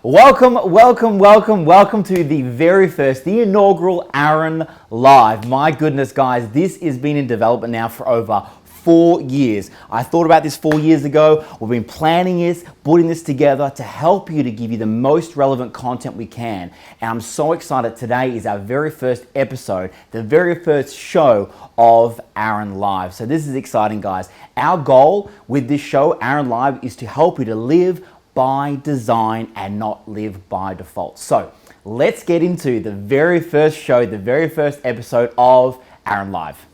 Welcome to the inaugural Erin Live. My goodness, guys, this has been in development now for over 4 years. I thought about this 4 years ago. We've been planning this, putting this together to help you, to give you the most relevant content we can. And I'm so excited. Today is our very first episode, the very first show of Erin Live. So this is exciting, guys. Our goal with this show, Erin Live, is to help you to live by design and not live by default. So let's get into the very first show, the very first episode of Erin Live.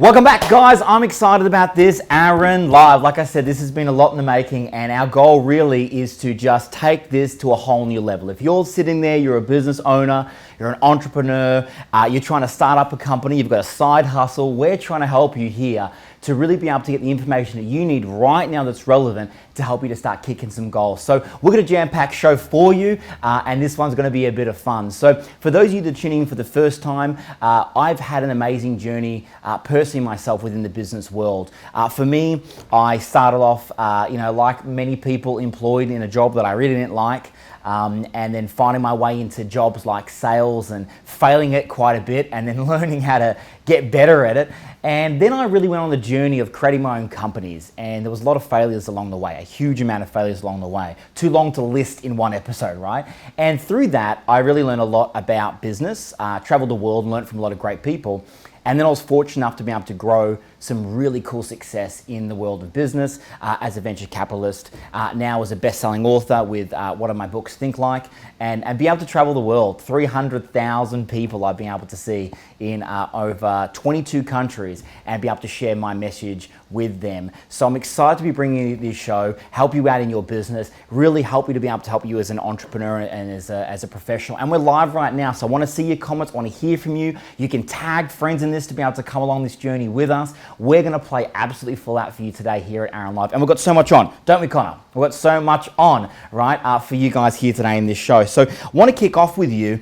Welcome back, guys. I'm excited about this Erin Live. Like I said, this has been a lot in the making, and our goal really is to just take this to a whole new level. If you're sitting there, you're a business owner, you're an entrepreneur, you're trying to start up a company, you've got a side hustle, we're trying to help you here to really be able to get the information that you need right now that's relevant to help you to start kicking some goals. So we're going to jam-pack show for you, and this one's going to be a bit of fun. So for those of you that are tuning in for the first time, I've had an amazing journey personally myself within the business world. For me, I started off, like many people, employed in a job that I really didn't like. And then finding my way into jobs like sales and failing it quite a bit, and then learning how to get better at it. And then I really went on the journey of creating my own companies, and there was a lot of failures along the way, a huge amount of failures along the way, too long to list in one episode, right? And through that, I really learned a lot about business, traveled the world and learned from a lot of great people. And then I was fortunate enough to be able to grow some really cool success in the world of business as a venture capitalist, now as a best-selling author with one of my books, Think Like, and be able to travel the world. 300,000 people I've been able to see in over 22 countries and be able to share my message with them. So I'm excited to be bringing you this show, help you out in your business, really help you to be able to help you as an entrepreneur and as a professional. And we're live right now, so I want to see your comments, I want to hear from you. You can tag friends in this to be able to come along this journey with us. We're going to play absolutely full out for you today here at Erin Live. And we've got so much on, don't we, Connor? We've got so much on, right, for you guys here today in this show. So I want to kick off with you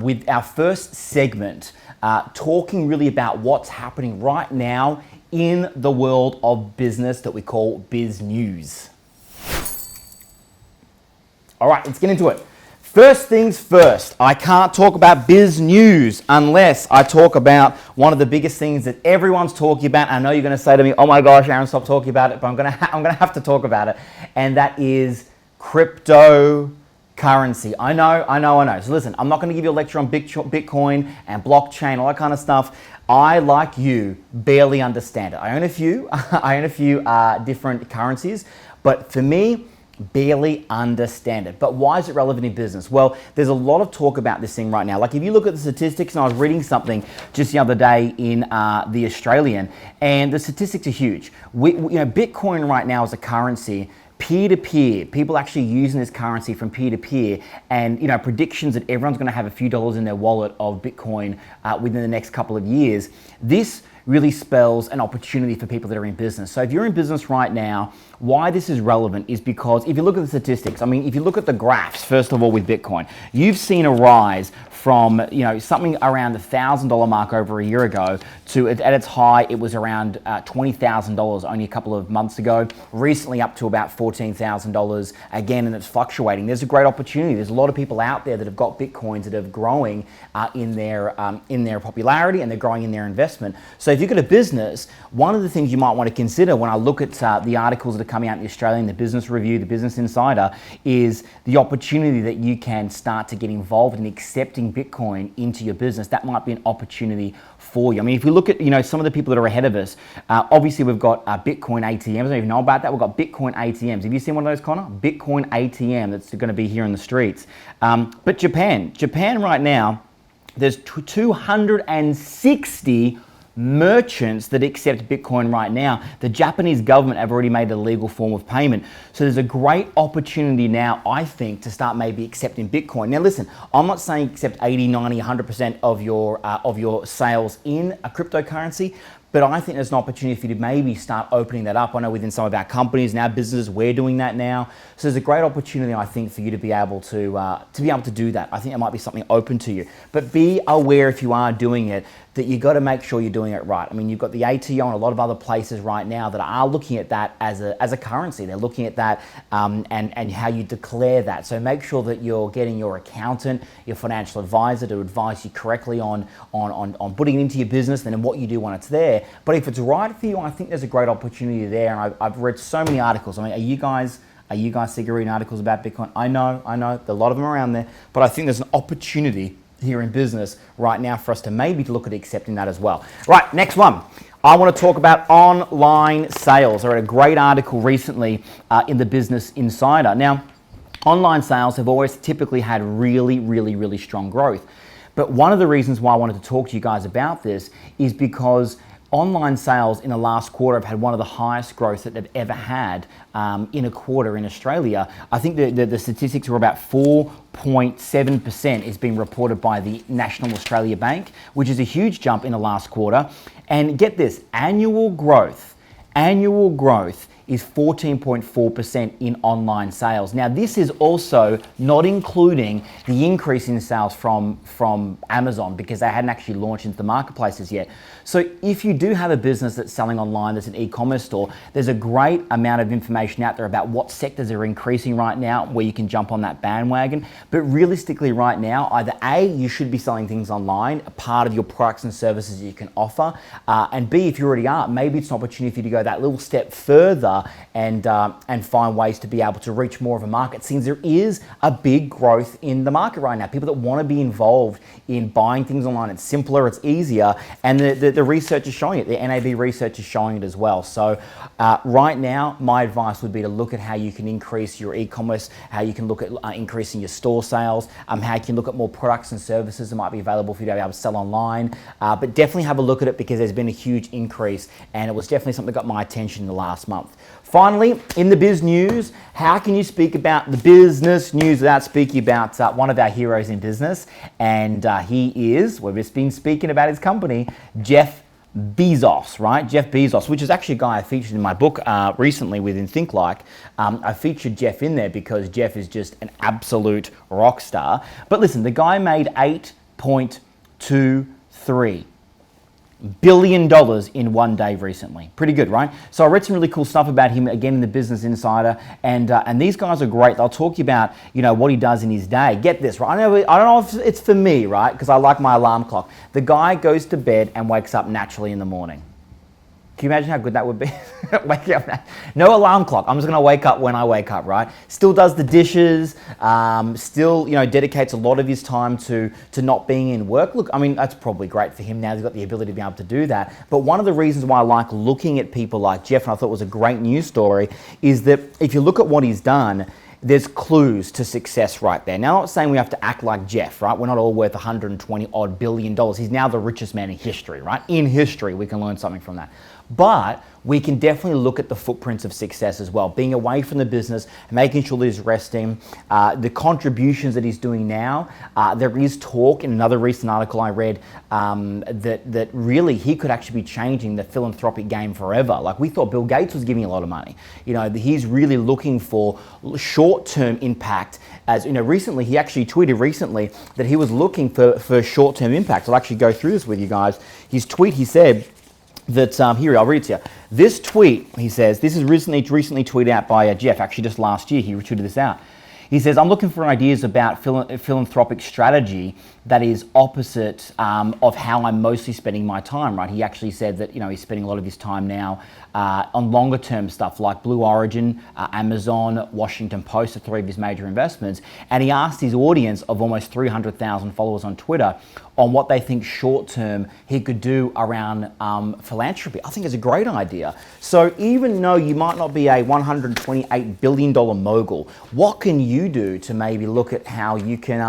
with our first segment, talking really about what's happening right now in the world of business that we call Biz News. All right, let's get into it. First things first, I can't talk about biz news unless I talk about one of the biggest things that everyone's talking about. I know you're going to say to me, "Oh my gosh, Erin, stop talking about it," but I'm going to have to talk about it, and that is cryptocurrency. I know. So listen, I'm not going to give you a lecture on Bitcoin and blockchain, all that kind of stuff. I, like you, barely understand it. I own a few. Different currencies, but for me, barely understand it. But why is it relevant in business? Well, there's a lot of talk about this thing right now. Like if you look at the statistics, and I was reading something just the other day in the Australian, and the statistics are huge. Bitcoin right now is a currency, peer-to-peer, people actually using this currency from peer-to-peer, and predictions that everyone's going to have a few dollars in their wallet of Bitcoin within the next couple of years. This really spells an opportunity for people that are in business. So if you're in business right now, why this is relevant is because if you look at the statistics, if you look at the graphs, first of all, with Bitcoin, you've seen a rise from something around the $1,000 mark over a year ago to at its high, it was around $20,000 only a couple of months ago. Recently up to about $14,000 again, and it's fluctuating. There's a great opportunity. There's a lot of people out there that have got Bitcoins that are growing in their popularity, and they're growing in their investment. So if you've got a business, one of the things you might want to consider when I look at the articles that are coming out in the Australian, the Business Review, the Business Insider, is the opportunity that you can start to get involved in accepting Bitcoin into your business. That might be an opportunity for you. If we look at some of the people that are ahead of us, obviously we've got Bitcoin ATMs. I don't even know about that. We've got Bitcoin ATMs. Have you seen one of those, Connor? Bitcoin ATM that's going to be here in the streets. But Japan right now, there's 260 merchants that accept Bitcoin right now. The Japanese government have already made a legal form of payment. So there's a great opportunity now, I think, to start maybe accepting Bitcoin. Now listen, I'm not saying accept 80, 90, 100% of your sales in a cryptocurrency, But I think there's an opportunity for you to maybe start opening that up. I know within some of our companies and our businesses, we're doing that now. So there's a great opportunity, I think, for you to be able to do that. I think it might be something open to you. But be aware if you are doing it that you've got to make sure you're doing it right. I mean, you've got the ATO and a lot of other places right now that are looking at that as a currency. They're looking at that and how you declare that. So make sure that you're getting your accountant, your financial advisor to advise you correctly on putting it into your business and then what you do when it's there. But if it's right for you, I think there's a great opportunity there. And I've read so many articles. I mean, are you guys sick of reading articles about Bitcoin? I know, a lot of them are around there, but I think there's an opportunity here in business right now for us to maybe look at accepting that as well. Right, next one. I want to talk about online sales. I read a great article recently in the Business Insider. Now, online sales have always typically had really strong growth. But one of the reasons why I wanted to talk to you guys about this is because online sales in the last quarter have had one of the highest growths that they've ever had in a quarter in Australia. I think the statistics were about 4.7% is being reported by the National Australia Bank, which is a huge jump in the last quarter. And get this, annual growth is 14.4% in online sales. Now, this is also not including the increase in sales from Amazon because they hadn't actually launched into the marketplaces yet. So if you do have a business that's selling online, that's an e-commerce store, there's a great amount of information out there about what sectors are increasing right now where you can jump on that bandwagon. But realistically right now, either A, you should be selling things online, a part of your products and services you can offer, and B, if you already are, maybe it's an opportunity for you to go that little step further and find ways to be able to reach more of a market, since there is a big growth in the market right now. People that want to be involved in buying things online, it's simpler, it's easier, and the research is showing it. The NAB research is showing it as well. So right now, my advice would be to look at how you can increase your e-commerce, how you can look at increasing your store sales, how you can look at more products and services that might be available for you to be able to sell online. But definitely have a look at it because there's been a huge increase, and it was definitely something that got my attention in the last month. Finally, in the biz news, how can you speak about the business news without speaking about one of our heroes in business? And we've just been speaking about his company, Jeff Bezos, right? Jeff Bezos, which is actually a guy I featured in my book recently within Think Like. I featured Jeff in there because Jeff is just an absolute rock star. But listen, the guy made $8.23 billion in one day recently. Pretty good, right? So I read some really cool stuff about him again in the Business Insider, and these guys are great. They'll talk to you about what he does in his day. Get this, right? I don't know if it's for me, right? Because I like my alarm clock. The guy goes to bed and wakes up naturally in the morning. Can you imagine how good that would be? Waking up, no alarm clock. I'm just going to wake up when I wake up, right? Still does the dishes, still, dedicates a lot of his time to not being in work. Look, I mean, that's probably great for him now. He's got the ability to be able to do that. But one of the reasons why I like looking at people like Jeff, and I thought was a great news story, is that if you look at what he's done, there's clues to success right there. Now, I'm not saying we have to act like Jeff, right? We're not all worth $120 odd billion. He's now the richest man in history, right? In history, we can learn something from that. But we can definitely look at the footprints of success as well, being away from the business, making sure that he's resting, the contributions that he's doing now. There is talk in another recent article I read that really he could actually be changing the philanthropic game forever. Like, we thought Bill Gates was giving a lot of money. He's really looking for short-term impact. As recently, he actually tweeted recently that he was looking for short-term impact. I'll actually go through this with you guys. His tweet, he said that, here, I'll read it to you. This tweet, he says, this is recently tweeted out by Jeff, actually just last year, he tweeted this out. He says, I'm looking for ideas about philanthropic strategy that is opposite of how I'm mostly spending my time, right? He actually said that, he's spending a lot of his time now on longer term stuff like Blue Origin, Amazon, Washington Post, the three of his major investments. And he asked his audience of almost 300,000 followers on Twitter on what they think short term he could do around philanthropy. I think it's a great idea. So even though you might not be a $128 billion mogul, what can you do to maybe look at how you can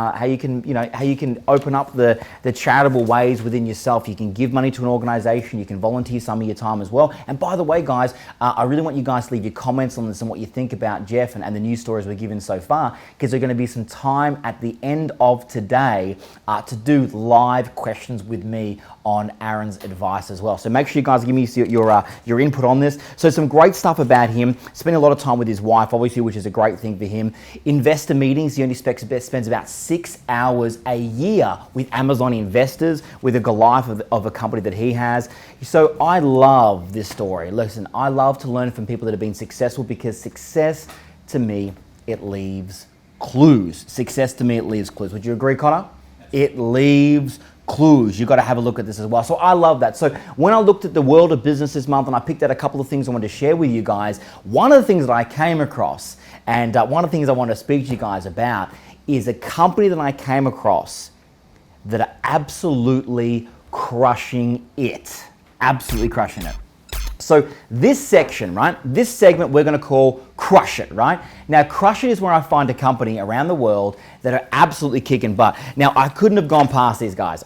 open up the charitable ways within yourself? You can give money to an organization, you can volunteer some of your time as well. And by the way, guys, I really want you guys to leave your comments on this and what you think about Jeff and the news stories we're given so far, because there's going to be some time at the end of today to do live questions with me on Aaron's advice as well. So make sure you guys give me your input on this. So some great stuff about him. Spending a lot of time with his wife, obviously, which is a great thing for him. Investor meetings, he only spends about 6 hours a year with Amazon investors, with a Goliath of a company that he has. So I love this story. Listen, I love to learn from people that have been successful, because success to me, it leaves clues. Success to me, it leaves clues. Would you agree, Connor? It leaves clues. You've got to have a look at this as well. So I love that. So when I looked at the world of business this month and I picked out a couple of things I wanted to share with you guys, one of the things that I came across, and one of the things I want to speak to you guys about, is a company that I came across that are absolutely crushing it. Absolutely crushing it. So this section, right, this segment we're going to call Crush It, right? Now, Crush It is where I find a company around the world that are absolutely kicking butt. Now, I couldn't have gone past these guys.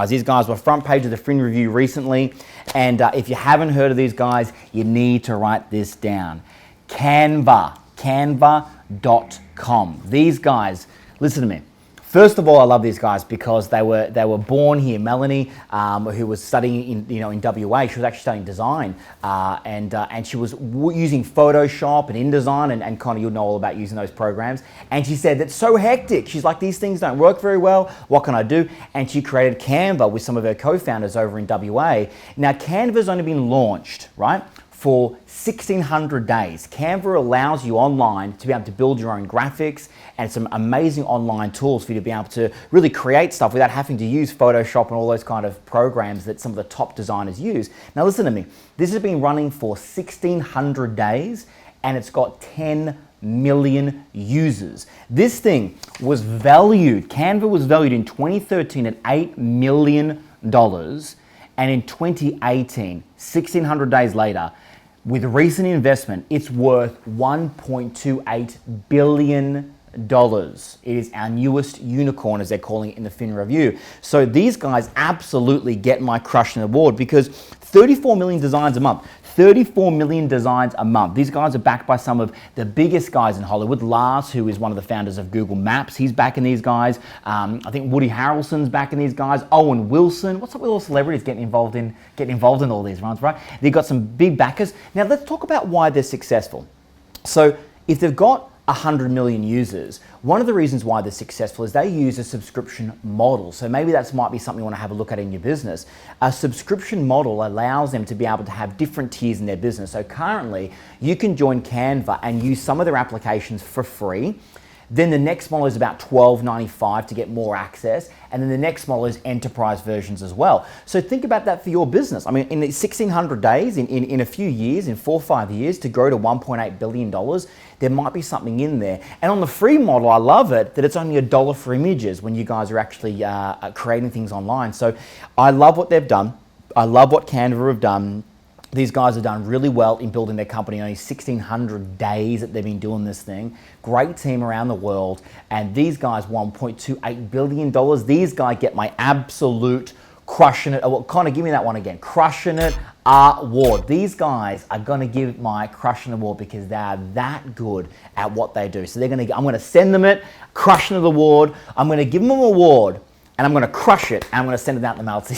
These guys were front page of the Fin Review recently. And if you haven't heard of these guys, you need to write this down. Canva, canva.com. These guys, listen to me. First of all, I love these guys because they were born here. Melanie, who was studying in WA, she was actually studying design, and she was using Photoshop and InDesign, and Connor, you'll know all about using those programs. And she said that's so hectic. She's like, these things don't work very well. What can I do? And she created Canva with some of her co-founders over in WA. Now, Canva's only been launched, right, for 1,600 days. Canva allows you online to be able to build your own graphics and some amazing online tools for you to be able to really create stuff without having to use Photoshop and all those kind of programs that some of the top designers use. Now listen to me, this has been running for 1,600 days and it's got 10 million users. This thing was valued, Canva was valued in 2013 at $8 million, and in 2018, 1,600 days later, with recent investment, it's worth $1.28 billion. It is our newest unicorn, as they're calling it in the Fin Review. So these guys absolutely get my crushing award, because 34 million designs a month. 34 million designs a month. These guys are backed by some of the biggest guys in Hollywood. Lars, who is one of the founders of Google Maps, he's backing these guys. I think Woody Harrelson's backing these guys. Owen Wilson. What's up with all celebrities getting involved in all these runs, right? They've got some big backers. Now let's talk about why they're successful. So if they've got 100 million users, one of the reasons why they're successful is they use a subscription model. So maybe that might be something you want to have a look at in your business. A subscription model allows them to be able to have different tiers in their business. So currently, you can join Canva and use some of their applications for free. Then the next model is about $12.95 to get more access. And then the next model is enterprise versions as well. So think about that for your business. I mean, in 1,600 days, in a few years, in 4 or 5 years, to grow to $1.8 billion, there might be something in there. And on the free model, I love it that it's only $1 for images when you guys are actually creating things online. So I love what they've done. I love what Canva have done. These guys have done really well in building their company in only 1,600 days that they've been doing this thing. Great team around the world. And these guys, $1.28 billion. These guys get my absolute crushing it. Oh, Connor, give me that one again. Crushing it award. These guys are going to give my crushing award because they are that good at what they do. So I'm going to send them it, crushing it award. I'm going to give them an award. And I'm going to crush it, and I'm going to send it out in the mail to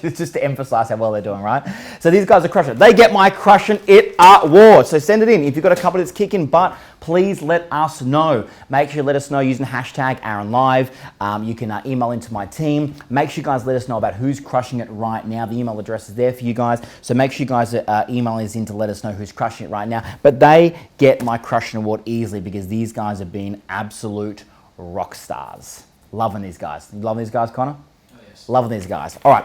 you, just to emphasize how well they're doing, right? So these guys are crushing it. They get my crushing it award. So send it in. If you've got a company that's kicking butt, please let us know. Make sure you let us know using hashtag AaronLive. You can email into my team. Make sure you guys let us know about who's crushing it right now. The email address is there for you guys. So make sure you guys email us in to let us know who's crushing it right now. But they get my crushing award easily because these guys have been absolute rock stars. Loving these guys. You loving these guys, Connor? Oh, yes. Loving these guys. All right.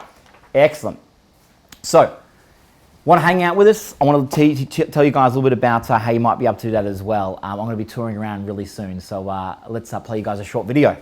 Excellent. So, want to hang out with us? I want to tell you guys a little bit about how you might be able to do that as well. I'm going to be touring around really soon. So, let's play you guys a short video.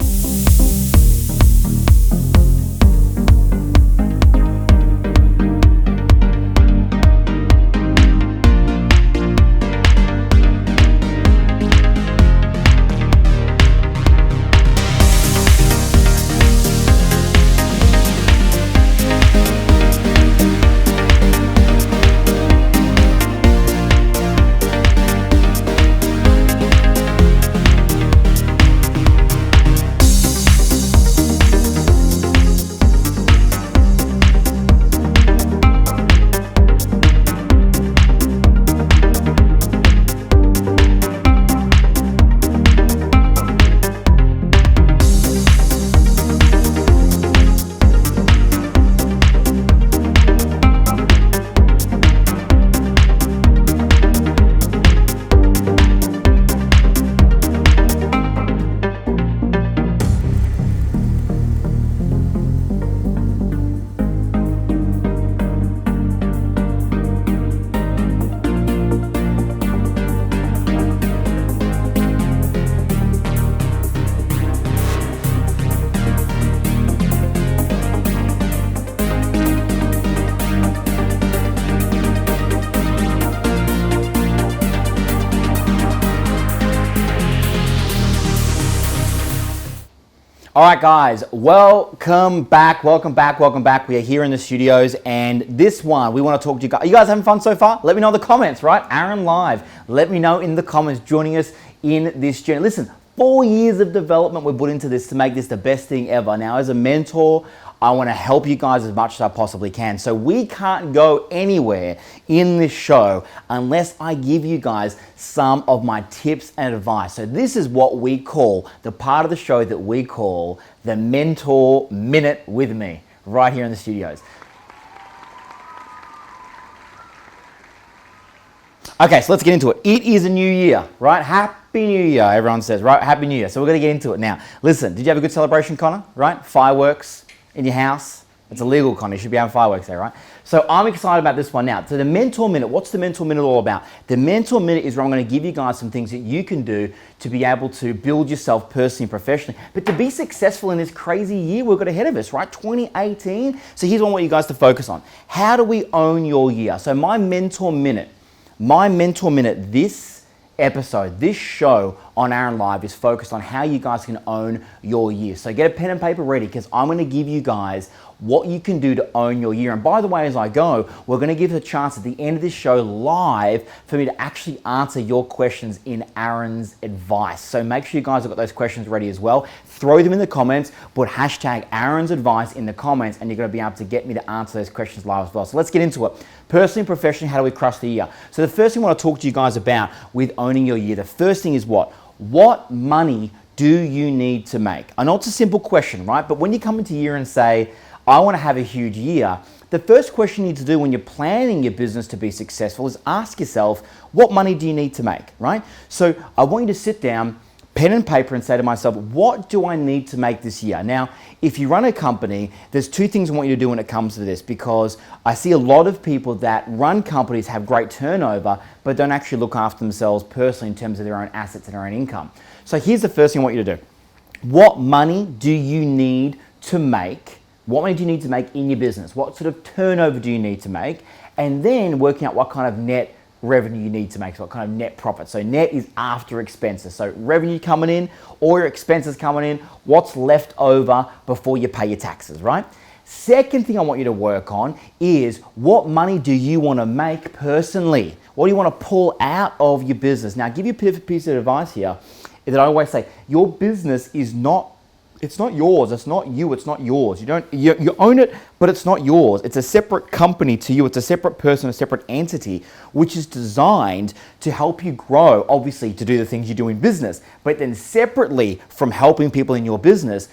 All right, guys, welcome back. We are here in the studios, and this one, we want to talk to you guys. Are you guys having fun so far? Let me know in the comments, right? Erin Live. Let me know in the comments, joining us in this journey. Listen, 4 years of development we put into this to make this the best thing ever. Now, as a mentor, I want to help you guys as much as I possibly can. So we can't go anywhere in this show unless I give you guys some of my tips and advice. So this is what we call the part of the show that we call the Mentor Minute with me, right here in the studios. Okay, so let's get into it. It is a new year, right? Happy New Year, everyone says, right? Happy New Year. So we're going to get into it now. Listen, did you have a good celebration, Connor? Right? Fireworks in your house. It's illegal, Connor. You should be having fireworks there, right? So I'm excited about this one now. So the Mentor Minute, what's the Mentor Minute all about? The Mentor Minute is where I'm going to give you guys some things that you can do to be able to build yourself personally and professionally, but to be successful in this crazy year we've got ahead of us, right? 2018. So here's what I want you guys to focus on. How do we own your year? So my Mentor Minute, this episode, this show on Erin Live is focused on how you guys can own your year. So get a pen and paper ready, because I'm going to give you guys what you can do to own your year. And by the way, as I go, we're going to give a chance at the end of this show live for me to actually answer your questions in Erin's advice. So make sure you guys have got those questions ready as well. Throw them in the comments, put hashtag Erin's advice in the comments, and you're going to be able to get me to answer those questions live as well. So let's get into it. Personally and professionally, how do we crush the year? So the first thing I want to talk to you guys about with owning your year, the first thing is what? What money do you need to make? I know it's a simple question, right? But when you come into a year and say, I want to have a huge year, the first question you need to do when you're planning your business to be successful is ask yourself, what money do you need to make, right? So I want you to sit down, pen and paper, and say to myself, what do I need to make this year? Now, if you run a company, there's two things I want you to do when it comes to this, because I see a lot of people that run companies have great turnover, but don't actually look after themselves personally in terms of their own assets and their own income. So here's the first thing I want you to do. What money do you need to make? What money do you need to make in your business? What sort of turnover do you need to make? And then working out what kind of net revenue you need to make, so what kind of net profit. So net is after expenses. So revenue coming in, or your expenses coming in, what's left over before you pay your taxes, right? Second thing I want you to work on is what money do you want to make personally? What do you want to pull out of your business? Now, I'll give you a piece of advice here that I always say, your business is not, it's not yours, it's not you, it's not yours. You own it, but it's not yours. It's a separate company to you. It's a separate person, a separate entity, which is designed to help you grow, obviously to do the things you do in business. But then separately from helping people in your business,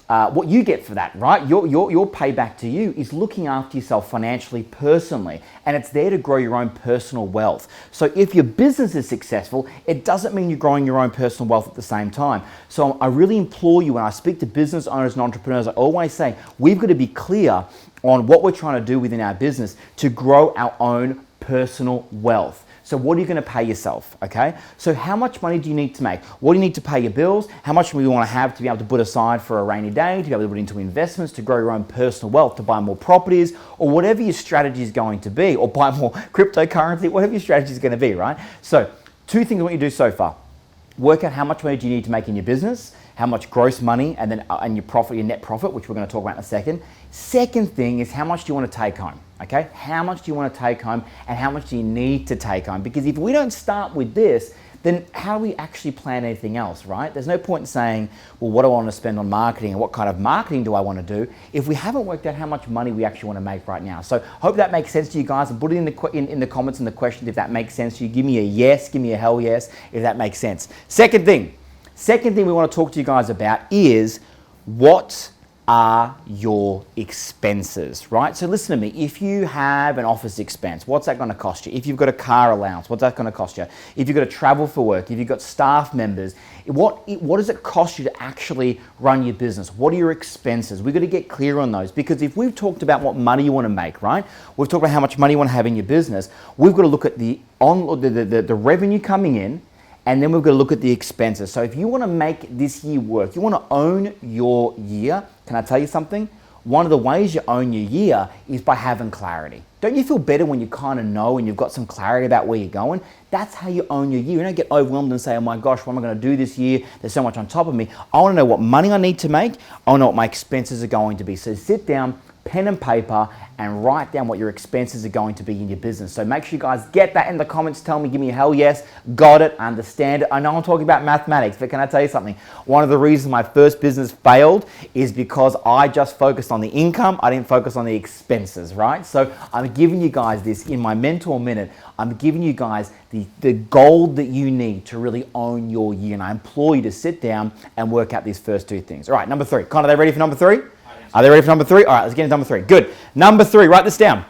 what you get for that, right? Your payback to you is looking after yourself financially, personally, and it's there to grow your own personal wealth. So if your business is successful, it doesn't mean you're growing your own personal wealth at the same time. So I really implore you, when I speak to business owners and entrepreneurs, I always say, we've got to be clear on what we're trying to do within our business to grow our own personal wealth. So what are you going to pay yourself, okay? So how much money do you need to make? What do you need to pay your bills? How much do you want to have to be able to put aside for a rainy day, to be able to put into investments, to grow your own personal wealth, to buy more properties, or whatever your strategy is going to be, or buy more cryptocurrency, whatever your strategy is going to be, right? So 2 things I want you to do so far. Work out how much money do you need to make in your business, how much gross money, and then and your profit, your net profit, which we're going to talk about in a second. Second thing is, how much do you want to take home? Okay, how much do you want to take home, and how much do you need to take home? Because if we don't start with this, then how do we actually plan anything else, right? There's no point in saying, well, what do I want to spend on marketing, and what kind of marketing do I want to do, if we haven't worked out how much money we actually want to make right now. So hope that makes sense to you guys, and put it in the comments and the questions if that makes sense to you. Give me a yes, give me a hell yes if that makes sense. Second thing we want to talk to you guys about is, what are your expenses, right? So listen to me. If you have an office expense, what's that going to cost you? If you've got a car allowance, what's that going to cost you? If you've got to travel for work, if you've got staff members, what does it cost you to actually run your business? What are your expenses? We've got to get clear on those, because if we've talked about what money you want to make, right? We've talked about how much money you want to have in your business. We've got to look at the revenue coming in, and then we've got to look at the expenses. So if you want to make this year work, you want to own your year, can I tell you something? one of the ways you own your year is by having clarity. Don't you feel better when you kind of know and you've got some clarity about where you're going? That's how you own your year. You don't get overwhelmed and say, oh my gosh, what am I going to do this year? There's so much on top of me. I want to know what money I need to make. I want to know what my expenses are going to be. So sit down, pen and paper, and write down what your expenses are going to be in your business. So make sure you guys get that in the comments. Tell me, give me a hell yes, got it, understand it. I know I'm talking about mathematics, but can I tell you something? One of the reasons my first business failed is because I just focused on the income. I didn't focus on the expenses, right? So I'm giving you guys this in my Mentor Minute. I'm giving you guys the gold that you need to really own your year. And I implore you to sit down and work out these first two things. All right, number three. Con, are they ready for number three? Are they ready for number three? All right, let's get into number three. Good. Number three, write this down.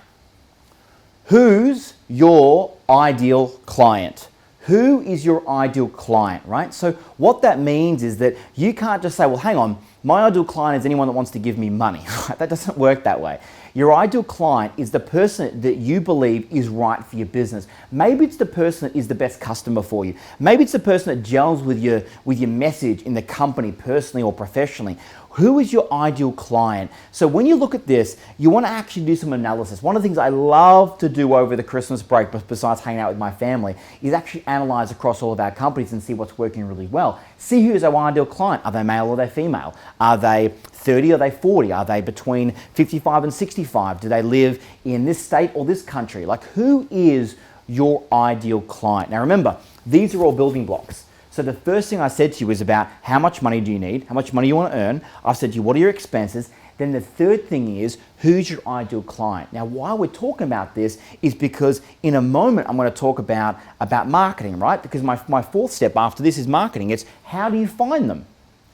Who's your ideal client? Who is your ideal client, right? So what that means is that you can't just say, well, hang on, my ideal client is anyone that wants to give me money. That doesn't work that way. Your ideal client is the person that you believe is right for your business. Maybe it's the person that is the best customer for you. Maybe it's the person that gels with your message in the company personally or professionally. Who is your ideal client? So when you look at this, you want to actually do some analysis. One of the things I love to do over the Christmas break, besides hanging out with my family, is actually analyze across all of our companies and see what's working really well. See who is our ideal client. Are they male or are they female? Are they 30 or are they 40? Are they between 55 and 65? Do they live in this state or this country? Like, who is your ideal client? Now remember, these are all building blocks. So the first thing I said to you is about how much money do you need, how much money you want to earn. I've said to you, what are your expenses? Then the third thing is, who's your ideal client? Now, why we're talking about this is because in a moment, I'm going to talk about marketing, right? Because my fourth step after this is marketing. It's how do you find them?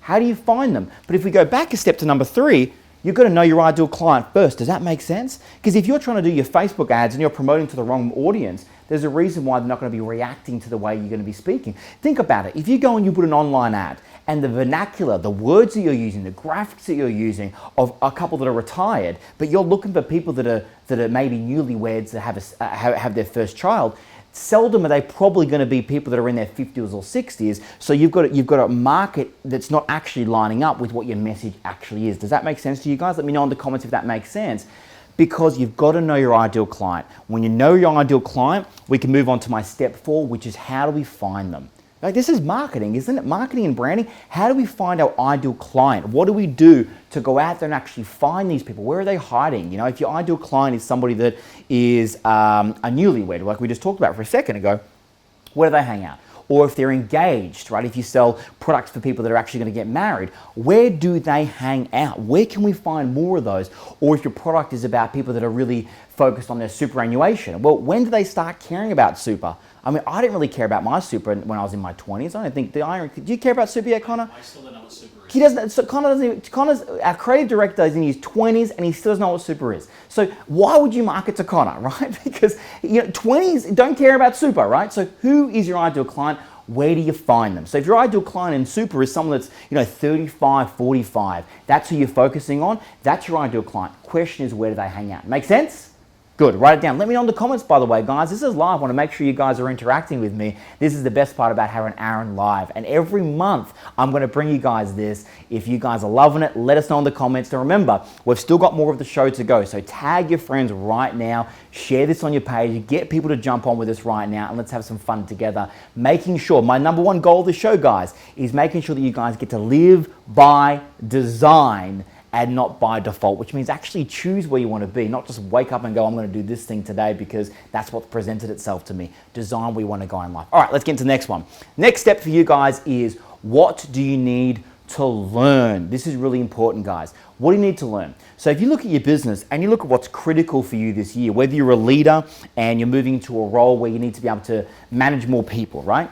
How do you find them? But if we go back a step to number three, you've got to know your ideal client first. Does that make sense? Because if you're trying to do your Facebook ads and you're promoting to the wrong audience, there's a reason why they're not going to be reacting to the way you're going to be speaking. Think about it. If you go and you put an online ad and the vernacular, the words that you're using, the graphics that you're using of a couple that are retired, but you're looking for people that are maybe newlyweds that have their first child, seldom are they probably going to be people that are in their 50s or 60s. So you've got a market that's not actually lining up with what your message actually is. Does that make sense to you guys? Let me know in the comments if that makes sense. Because you've got to know your ideal client. When you know your ideal client, we can move on to my step 4, which is how do we find them? Like, this is marketing, isn't it? Marketing and branding. How do we find our ideal client? What do we do to go out there and actually find these people? Where are they hiding? You know, if your ideal client is somebody that is a newlywed, like we just talked about for a second ago, where do they hang out? Or if they're engaged, right? If you sell products for people that are actually going to get married, where do they hang out? Where can we find more of those? Or if your product is about people that are really focused on their superannuation, well, when do they start caring about super? I mean, I didn't really care about my super when I was in my 20s. I don't think do you care about super yet, Connor? I still don't know what super is. He doesn't. So Connor's our creative director is in his 20s and he still doesn't know what super is. So why would you market to Connor, right? Because 20s don't care about super, right? So who is your ideal client? Where do you find them? So if your ideal client in super is someone that's 35, 45, that's who you're focusing on. That's your ideal client. Question is, where do they hang out? Make sense? Good, write it down. Let me know in the comments, by the way, guys. This is live. I want to make sure you guys are interacting with me. This is the best part about having Erin live. And every month, I'm going to bring you guys this. If you guys are loving it, let us know in the comments. And remember, we've still got more of the show to go. So tag your friends right now. Share this on your page. Get people to jump on with us right now. And let's have some fun together. Making sure, my number one goal of the show, guys, is making sure that you guys get to live by design and not by default, which means actually choose where you want to be, not just wake up and go, I'm going to do this thing today because that's what presented itself to me. Design where you want to go in life. All right, let's get into the next one. Next step for you guys is, what do you need to learn? This is really important, guys. What do you need to learn? So if you look at your business and you look at what's critical for you this year, whether you're a leader and you're moving into a role where you need to be able to manage more people, right?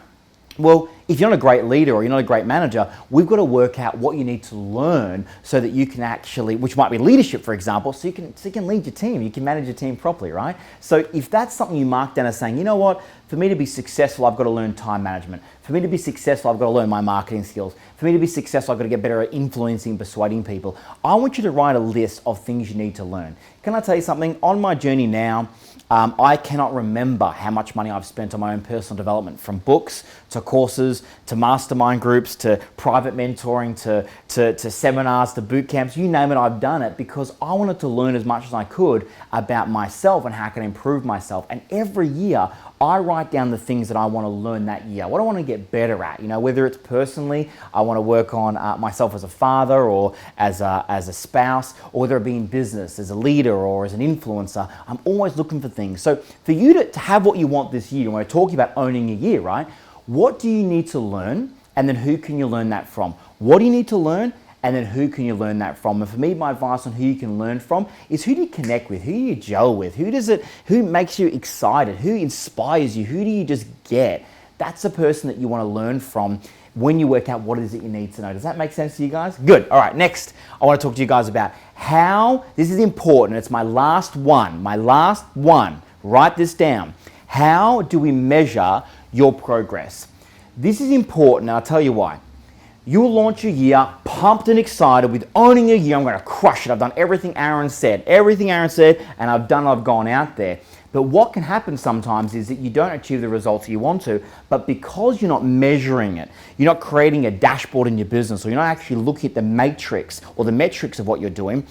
Well, if you're not a great leader or you're not a great manager, we've got to work out what you need to learn so that you can actually, which might be leadership, for example, so you can lead your team, you can manage your team properly, right? So if that's something you mark down as saying, you know what, for me to be successful, I've got to learn time management. For me to be successful, I've got to learn my marketing skills. For me to be successful, I've got to get better at influencing, persuading people. I want you to write a list of things you need to learn. Can I tell you something? On my journey now, I cannot remember how much money I've spent on my own personal development, from books to courses courses, to mastermind groups, to private mentoring, to seminars, to boot camps, you name it, I've done it because I wanted to learn as much as I could about myself and how I can improve myself. And every year, I write down the things that I want to learn that year, what I want to get better at. You know, whether it's personally, I want to work on myself as a father or as a spouse, or whether it be in business, as a leader or as an influencer. I'm always looking for things. So for you to have what you want this year, when we're talking about owning your year, right? What do you need to learn? And then who can you learn that from? What do you need to learn? And then who can you learn that from? And for me, my advice on who you can learn from is who do you connect with? Who do you gel with? Who makes you excited? Who inspires you? Who do you just get? That's the person that you want to learn from when you work out what it is that you need to know. Does that make sense to you guys? Good. All right, next, I want to talk to you guys about how, this is important, it's my last one. Write this down. How do we measure your progress? This is important, and I'll tell you why. You'll launch your year pumped and excited with owning your year. I'm going to crush it. I've done everything Aaron said, and I've gone out there. But what can happen sometimes is that you don't achieve the results you want to, but because you're not measuring it, you're not creating a dashboard in your business, or you're not actually looking at the matrix or the metrics of what you're doing,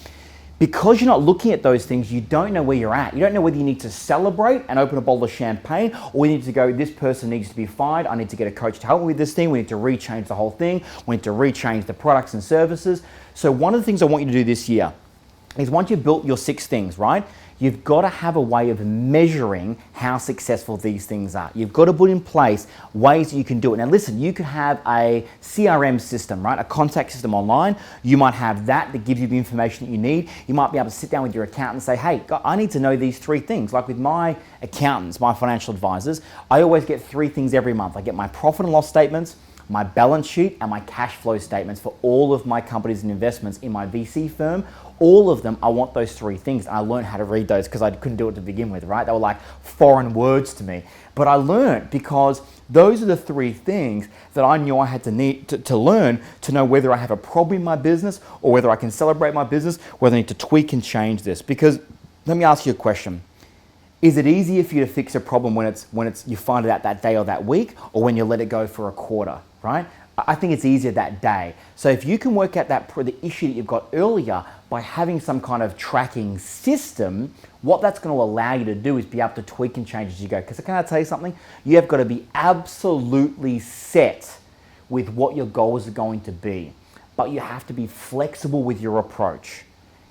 because you're not looking at those things, you don't know where you're at. You don't know whether you need to celebrate and open a bottle of champagne, or you need to go, this person needs to be fired, I need to get a coach to help me with this thing, we need to rechange the whole thing, we need to rechange the products and services. So one of the things I want you to do this year is once you've built your 6 things, right? You've got to have a way of measuring how successful these things are. You've got to put in place ways that you can do it. Now listen, you could have a CRM system, right? A contact system online. You might have that gives you the information that you need. You might be able to sit down with your accountant and say, hey, I need to know these 3 things. Like with my accountants, my financial advisors, I always get 3 things every month. I get my profit and loss statements, my balance sheet, and my cash flow statements for all of my companies and investments in my VC firm. All of them, I want those 3 things. And I learned how to read those because I couldn't do it to begin with, right? They were like foreign words to me. But I learned because those are the 3 things that I knew I had to learn to know whether I have a problem in my business or whether I can celebrate my business, whether I need to tweak and change this. Because let me ask you a question. Is it easier for you to fix a problem when you find it out that day or that week, or when you let it go for a quarter, right? I think it's easier that day. So if you can work out the issue that you've got earlier by having some kind of tracking system, what that's going to allow you to do is be able to tweak and change as you go. Because can I tell you something? You have got to be absolutely set with what your goals are going to be. But you have to be flexible with your approach.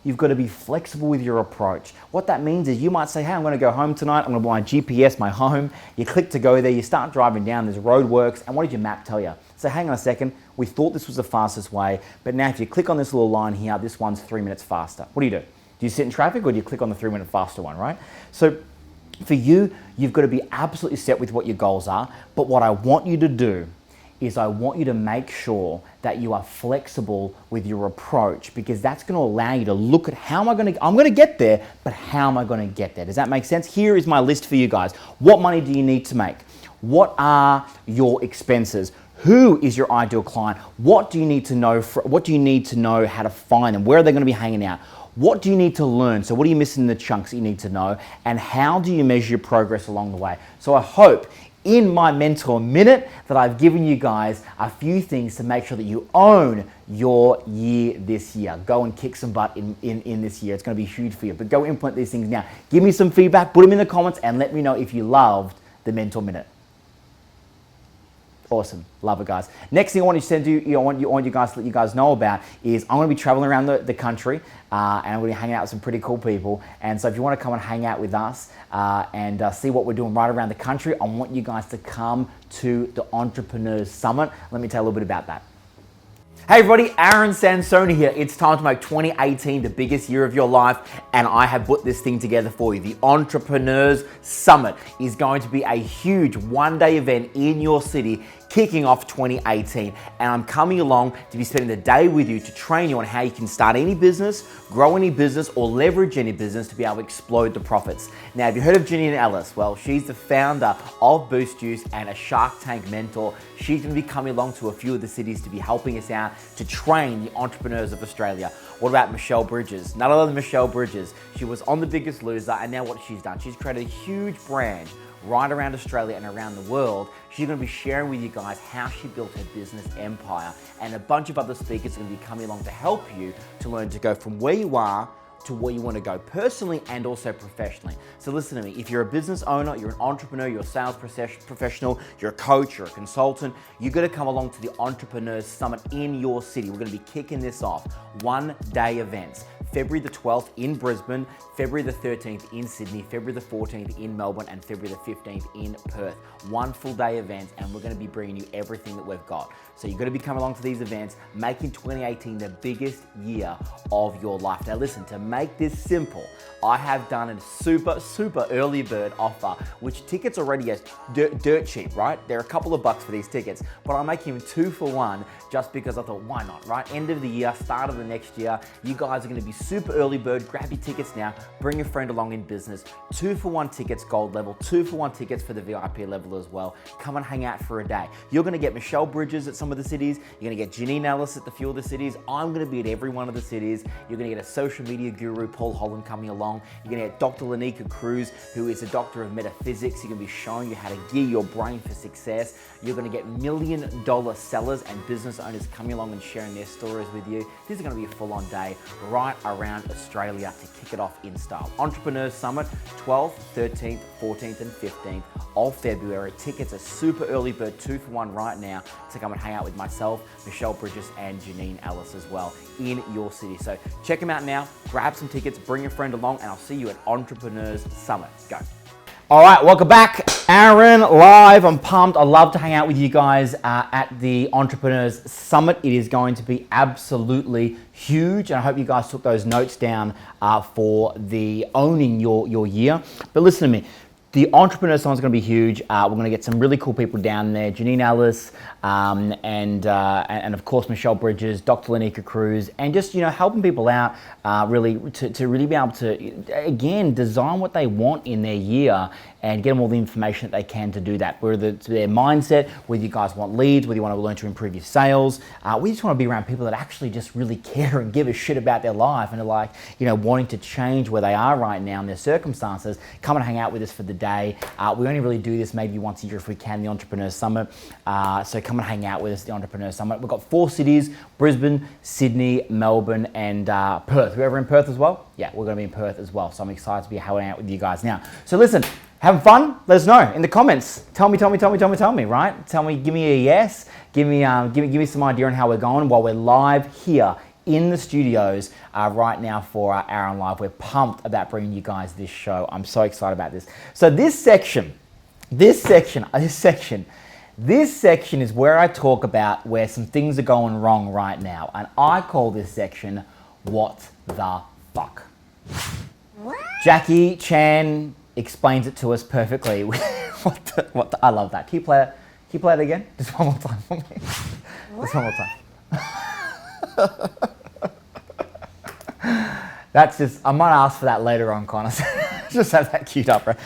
You've got to be flexible with your approach. What that means is you might say, hey, I'm going to go home tonight. I'm going to buy my GPS, my home. You click to go there. You start driving down. There's roadworks. And what did your map tell you? So hang on a second. We thought this was the fastest way. But now if you click on this little line here, this one's 3 minutes faster. What do? Do you sit in traffic, or do you click on the 3-minute faster one, right? So for you, you've got to be absolutely set with what your goals are. But what I want you to do is I want you to make sure that you are flexible with your approach, because that's going to allow you to look at I'm going to get there, but how am I going to get there? Does that make sense? Here is my list for you guys. What money do you need to make? What are your expenses? Who is your ideal client? What do you need to know? What do you need to know how to find them? Where are they going to be hanging out? What do you need to learn? So what are you missing in the chunks that you need to know? And how do you measure your progress along the way? So I hope in my Mentor Minute that I've given you guys a few things to make sure that you own your year this year. Go and kick some butt in this year. It's going to be huge for you. But go implement these things now. Give me some feedback, put them in the comments, and let me know if you loved the Mentor Minute. Awesome. Love it, guys. Next thing I want to send you, I want you guys to let you guys know about is I'm going to be traveling around the country and I'm going to be hanging out with some pretty cool people. And so if you want to come and hang out with us and see what we're doing right around the country, I want you guys to come to the Entrepreneurs Summit. Let me tell you a little bit about that. Hey everybody, Aaron Sansoni here. It's time to make 2018 the biggest year of your life, and I have put this thing together for you. The Entrepreneurs Summit is going to be a huge one-day event in your city kicking off 2018, and I'm coming along to be spending the day with you to train you on how you can start any business, grow any business, or leverage any business to be able to explode the profits. Now, have you heard of Janine Ellis? Well, she's the founder of Boost Juice and a Shark Tank mentor. She's going to be coming along to a few of the cities to be helping us out to train the entrepreneurs of Australia. What about Michelle Bridges? None other than Michelle Bridges. She was on The Biggest Loser, and now what she's done, she's created a huge brand right around Australia and around the world. She's going to be sharing with you guys how she built her business empire, and a bunch of other speakers are going to be coming along to help you to learn to go from where you are to where you want to go personally and also professionally. So listen to me, if you're a business owner, you're an entrepreneur, you're a sales professional, you're a coach, you're a consultant, you're going to come along to the Entrepreneurs Summit in your city. We're going to be kicking this off. 1-day events. February the 12th in Brisbane, February the 13th in Sydney, February the 14th in Melbourne, and February the 15th in Perth. 1 full day event, and we're going to be bringing you everything that we've got. So you're going to be coming along to these events, making 2018 the biggest year of your life. Now listen, to make this simple, I have done a super early bird offer, which tickets already are dirt cheap, right? They're a couple of bucks for these tickets, but I'm making them 2 for 1 just because I thought, why not, right? End of the year, start of the next year, you guys are going to be super early bird. Grab your tickets now, bring your friend along in business. 2 for 1 tickets gold level, 2 for 1 tickets for the VIP level as well. Come and hang out for a day. You're going to get Michelle Bridges at some of the cities, you're going to get Janine Ellis at the few of the cities, I'm going to be at every one of the cities. You're going to get a social media guru, Paul Holland, coming along. You're going to get Dr. Lanika Cruz, who is a doctor of metaphysics. You're going to be showing you how to gear your brain for success. You're going to get $1 million sellers and business owners coming along and sharing their stories with you. This is going to be a full-on day right around Australia to kick it off in style. Entrepreneurs Summit, 12th, 13th, 14th, and 15th of February. Tickets are super early bird, 2 for 1 right now to come and hang out with myself, Michelle Bridges, and Janine Ellis as well in your city. So check them out now, grab some tickets, bring your friend along, and I'll see you at Entrepreneurs Summit. Go. All right, welcome back. Erin live. I'm pumped. I love to hang out with you guys at the Entrepreneurs Summit. It is going to be absolutely huge, and I hope you guys took those notes down for the owning your year. But listen to me. The Entrepreneur Summit is going to be huge. We're going to get some really cool people down there. Janine Ellis, and of course Michelle Bridges, Dr. Lanika Cruz, and just helping people out really to really be able to again design what they want in their year and get them all the information that they can to do that. Whether it's their mindset, whether you guys want leads, whether you want to learn to improve your sales. We just want to be around people that actually just really care and give a shit about their life and are like wanting to change where they are right now in their circumstances. Come and hang out with us for the day. We only really do this maybe once a year if we can, the Entrepreneur Summit. So come and hang out with us, the Entrepreneur Summit. We've got 4 cities: Brisbane, Sydney, Melbourne, and Perth. Whoever in Perth as well? Yeah, we're going to be in Perth as well. So I'm excited to be hanging out with you guys now. So listen, having fun? Let us know in the comments. Tell me, right? Tell me, give me a yes. Give me some idea on how we're going while we're live here in the studios right now for our Erin Live. We're pumped about bringing you guys this show. I'm so excited about this. So this section is where I talk about where some things are going wrong right now. And I call this section, What the Fuck? Jackie Chan explains it to us perfectly. I love that. Can you play it again? Just one more time for me. Just one more time. That's just, I might ask for that later on, Connor. Just have that queued up, right?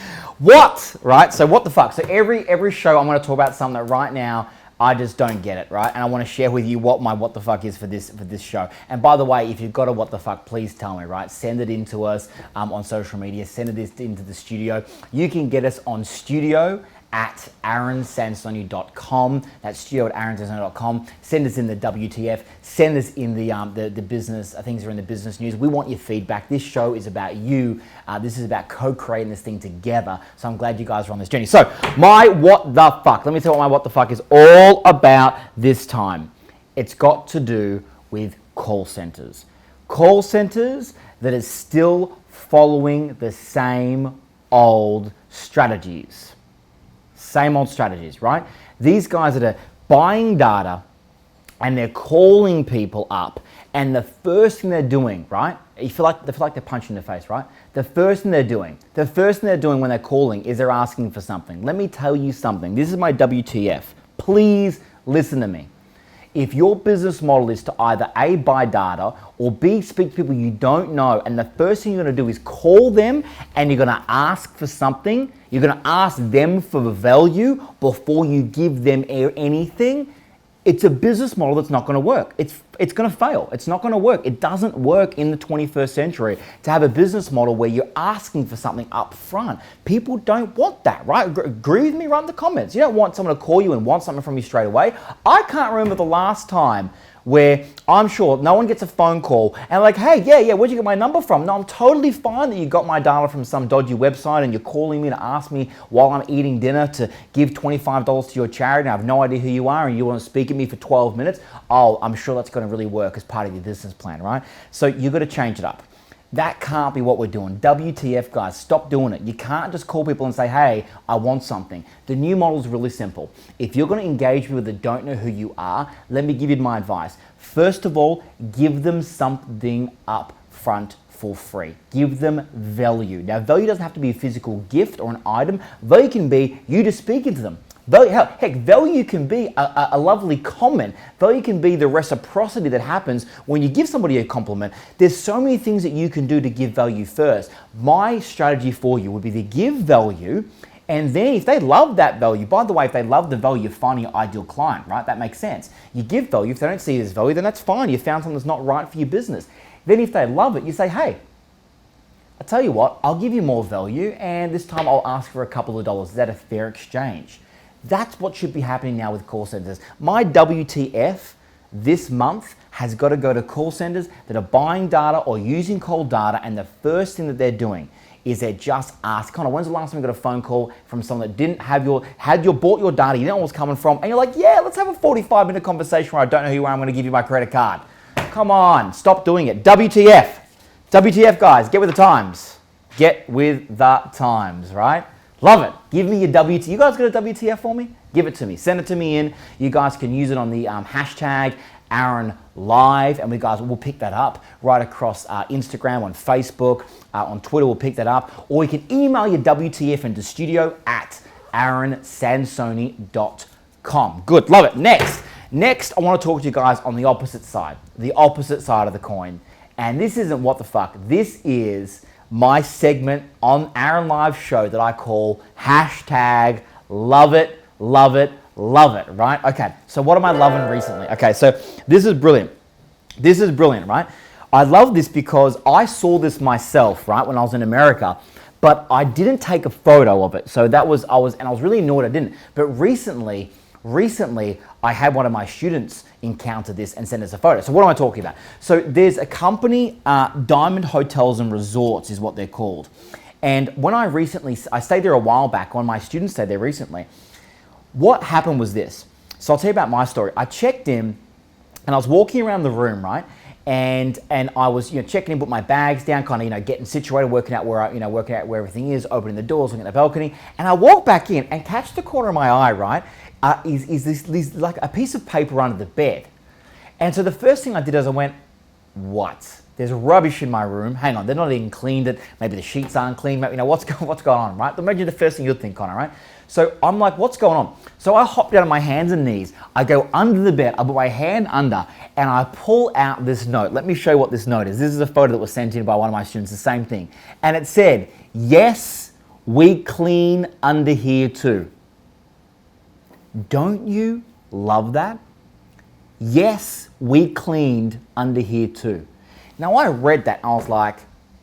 Right? So what the fuck? So every show I'm going to talk about something that right now I just don't get it, right? And I want to share with you what my what the fuck is for this show. And by the way, if you've got a what the fuck, please tell me, right? Send it in to us on social media. Send it into the studio. You can get us on studio@aaronsansoni.com. That's studio@aaronsansoni.com. Send us in the WTF. Send us in the business. Things are in the business news. We want your feedback. This show is about you. This is about co-creating this thing together. So I'm glad you guys are on this journey. So my what the fuck. Let me tell you what my what the fuck is all about this time. It's got to do with call centers. Call centers that are still following the same old strategies. Same old strategies, right? These guys that are buying data and they're calling people up, and the first thing they're doing, right? They feel like they're punching in the face, right? The first thing they're doing when they're calling is they're asking for something. Let me tell you something. This is my WTF. Please listen to me. If your business model is to either A, buy data, or B, speak to people you don't know, and the first thing you're going to do is call them and you're going to ask for something, you're going to ask them for the value before you give them anything, It's a business model that's not going to work. It's going to fail. It's not going to work. It doesn't work in the 21st century to have a business model where you're asking for something up front. People don't want that, right? Agree with me? Write in the comments. You don't want someone to call you and want something from you straight away. I can't remember the last time where I'm sure no one gets a phone call and like, hey, yeah, where'd you get my number from? No, I'm totally fine that you got my data from some dodgy website and you're calling me to ask me while I'm eating dinner to give $25 to your charity and I have no idea who you are and you want to speak at me for 12 minutes. Oh, I'm sure that's going to really work as part of your business plan, right? So you've got to change it up. That can't be what we're doing. WTF, guys, stop doing it. You can't just call people and say, hey, I want something. The new model is really simple. If you're going to engage people that don't know who you are, let me give you my advice. First of all, give them something up front for free. Give them value. Now, value doesn't have to be a physical gift or an item. Value can be you just speaking to them. Value can be a lovely comment. Value can be the reciprocity that happens when you give somebody a compliment. There's so many things that you can do to give value first. My strategy for you would be to give value, and then if they love that value, by the way, if they love the value, you're finding your ideal client, right? That makes sense. You give value. If they don't see it as value, then that's fine. You found something that's not right for your business. Then if they love it, you say, hey, I tell you what, I'll give you more value, and this time I'll ask for a couple of dollars. Is that a fair exchange? That's what should be happening now with call centers. My WTF this month has got to go to call centers that are buying data or using cold data, and the first thing that they're doing is they're just ask, Connor, when's the last time you got a phone call from someone that didn't have bought your data, you didn't know where it's coming from, and you're like, yeah, let's have a 45-minute conversation where I don't know who you are, I'm going to give you my credit card. Come on, stop doing it. WTF. WTF, guys, get with the times. Get with the times, right? Love it. Give me your WTF. You guys got a WTF for me? Give it to me. Send it to me in. You guys can use it on the hashtag Aaron Live, and we'll pick that up right across Instagram, on Facebook, on Twitter. We'll pick that up, or you can email your WTF into studio@aaronsansoni.com. Good. Love it. Next, I want to talk to you guys on the opposite side of the coin, and this isn't what the fuck. This is my segment on Aaron Live show that I call hashtag love it, right? Okay, so what am I loving recently? Okay, so this is brilliant, right? I love this because I saw this myself, right, when I was in America, but I didn't take a photo of it. So I was really annoyed I didn't. But recently, I had one of my students encounter this and send us a photo. So what am I talking about? So there's a company, Diamond Hotels and Resorts is what they're called. And when I stayed there a while back, one of my students stayed there recently. What happened was this. So I'll tell you about my story. I checked in and I was walking around the room, right? And I was checking in, put my bags down, kind of getting situated, working out where everything is, opening the doors, looking at the balcony, and I walk back in and catch the corner of my eye, right? Is this like a piece of paper under the bed. And so the first thing I did is I went, what? There's rubbish in my room. Hang on, they're not even cleaned it. Maybe the sheets aren't clean. Maybe, what's going on, right? Imagine the first thing you'd think, Connor, right? So I'm like, what's going on? So I hop down on my hands and knees. I go under the bed. I put my hand under and I pull out this note. Let me show you what this note is. This is a photo that was sent in by one of my students, the same thing. And it said, yes, we clean under here too. Don't you love that? Yes, we cleaned under here too. Now I read that and I was like,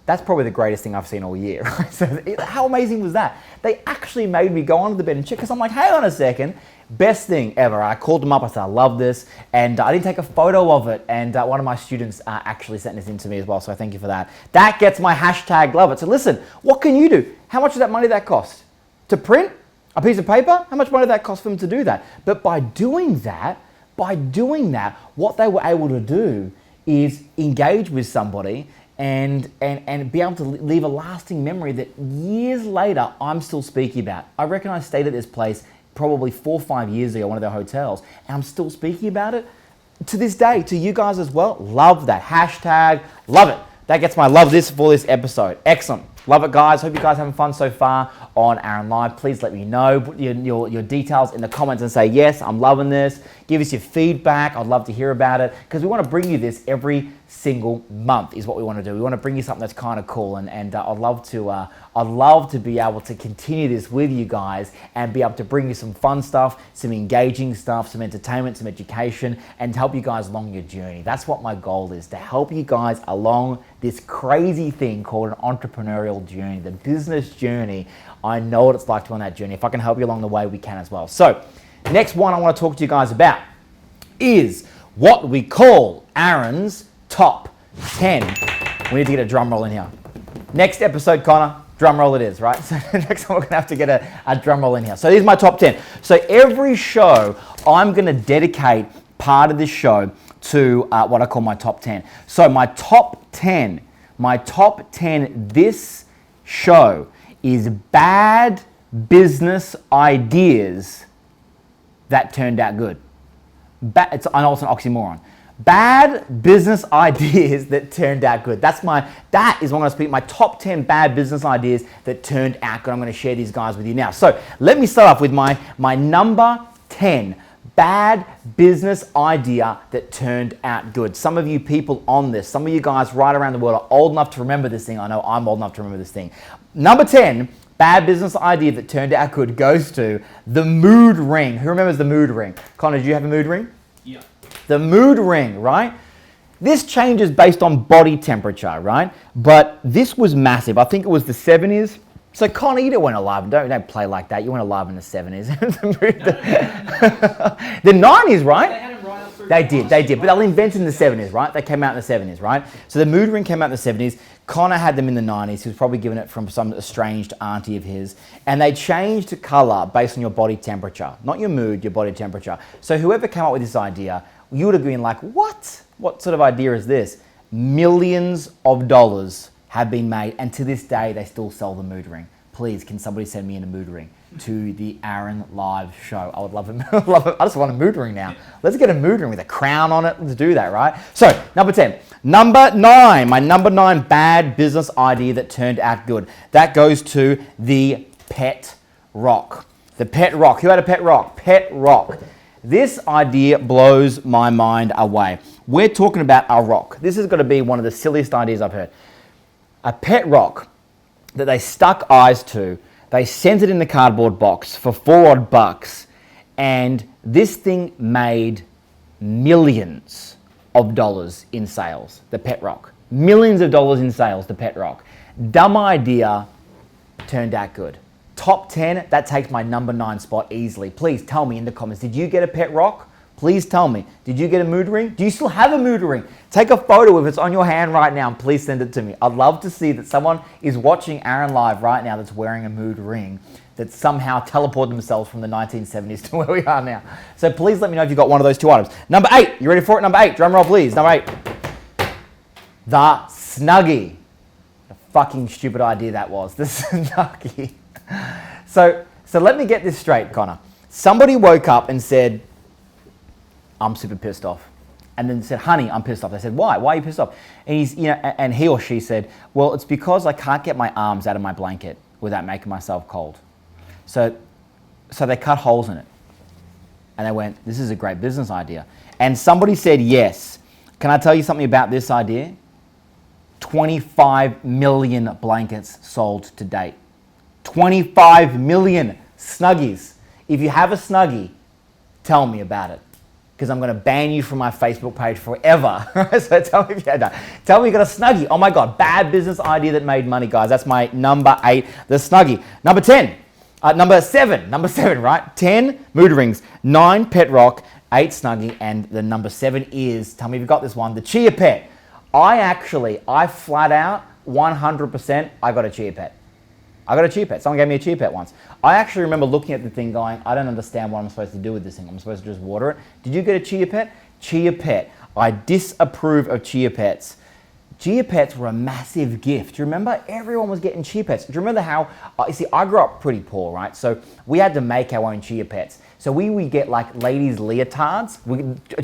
that's probably the greatest thing I've seen all year. So how amazing was that? They actually made me go onto the bed and check because I'm like, hang on a second, best thing ever. I called them up, I said, I love this. And I didn't take a photo of it. And one of my students actually sent this in to me as well. So thank you for that. That gets my hashtag love it. So listen, what can you do? How much does that money that cost? To print a piece of paper? How much money did that cost for them to do that? But by doing that, what they were able to do is engage with somebody and be able to leave a lasting memory that years later I'm still speaking about. I reckon I stayed at this place probably 4 or 5 years ago, one of their hotels, and I'm still speaking about it to this day, to you guys as well. Love that. Hashtag love it. That gets my love this for this episode. Excellent. Love it, guys. Hope you guys are having fun so far on Aaron Live, please let me know. Put your details in the comments and say, yes, I'm loving this. Give us your feedback. I'd love to hear about it because we want to bring you this every single month is what we want to do. We want to bring you something that's kind of cool, and I'd love to be able to continue this with you guys and be able to bring you some fun stuff, some engaging stuff, some entertainment, some education, and help you guys along your journey. That's what my goal is, to help you guys along this crazy thing called an entrepreneurial journey, the business journey. I know what it's like to be on that journey. If I can help you along the way, we can as well. So next one I want to talk to you guys about is what we call Aaron's top 10. We need to get a drum roll in here. Next episode, Connor, drum roll it is, right? So next time we're gonna have to get a drum roll in here. So these are my top 10. So every show, I'm gonna dedicate part of this show to what I call my top 10. So my top 10 this show is bad business ideas that turned out good. I know it's an oxymoron. Bad business ideas that turned out good. That is what I'm going to speak, my top 10 bad business ideas that turned out good. I'm going to share these guys with you now. So let me start off with my number 10 bad business idea that turned out good. Some of you people on this, some of you guys right around the world are old enough to remember this thing. I know I'm old enough to remember this thing. Number 10 bad business idea that turned out good goes to the mood ring. Who remembers the mood ring? Connor, do you have a mood ring? Yeah. The mood ring, right? This changes based on body temperature, right? But this was massive. I think it was the 70s. So Connor, you don't went alive. Don't play like that. You went alive in the 70s. The 90s, right? They had them right up through They did. But they were invented in the 70s, right? They came out in the 70s, right? So the mood ring came out in the 70s. Connor had them in the 90s. He was probably given it from some estranged auntie of his. And they changed the color based on your body temperature. Not your mood, your body temperature. So whoever came up with this idea, you would have been like, what? What sort of idea is this? Millions of dollars have been made, and to this day, they still sell the mood ring. Please, can somebody send me in a mood ring to the Aaron Live show? I would love it. I just want a mood ring now. Let's get a mood ring with a crown on it. Let's do that, right? So, number 10. Number 9. My number 9 bad business idea that turned out good. That goes to the pet rock. The pet rock. Who had a pet rock? Pet rock. This idea blows my mind away. We're talking about a rock. This is going to be one of the silliest ideas I've heard. A pet rock that they stuck eyes to. They sent it in the cardboard box for $4 odd, and this thing made millions of dollars in sales. The pet rock. Millions of dollars in sales, the pet rock. Dumb idea, turned out good. Top 10, that takes my number 9 spot easily. Please tell me in the comments, did you get a pet rock? Please tell me. Did you get a mood ring? Do you still have a mood ring? Take a photo if it's on your hand right now and please send it to me. I'd love to see that someone is watching Aaron Live right now that's wearing a mood ring that somehow teleported themselves from the 1970s to where we are now. So please let me know if you got one of those 2 items. Number 8, you ready for it? Number 8, drum roll please. Number 8, the Snuggie. A fucking stupid idea that was, the Snuggie. So let me get this straight, Connor. Somebody woke up and said, I'm super pissed off. And then said, honey, I'm pissed off. They said, why? Why are you pissed off? And and he or she said, well, it's because I can't get my arms out of my blanket without making myself cold. So they cut holes in it. And they went, this is a great business idea. And somebody said, yes. Can I tell you something about this idea? 25 million blankets sold to date. 25 million Snuggies. If you have a Snuggie, tell me about it, because I'm going to ban you from my Facebook page forever. So tell me if you had that. Tell me you got a Snuggie. Oh my God, bad business idea that made money, guys. That's my number 8, the Snuggie. Number 10, number 7, right? 10 mood rings, 9 pet rock, 8 Snuggie, and the number 7 is, tell me if you got this one, the Chia Pet. I flat out, 100%, I got a Chia Pet. I got a Chia Pet. Someone gave me a Chia Pet once. I actually remember looking at the thing going, I don't understand what I'm supposed to do with this thing. I'm supposed to just water it. Did you get a Chia Pet? Chia Pet. I disapprove of Chia Pets. Chia Pets were a massive gift. Do you remember? Everyone was getting Chia Pets. Do you remember how, you see, I grew up pretty poor, right? So we had to make our own Chia Pets. So we would get like ladies' leotards.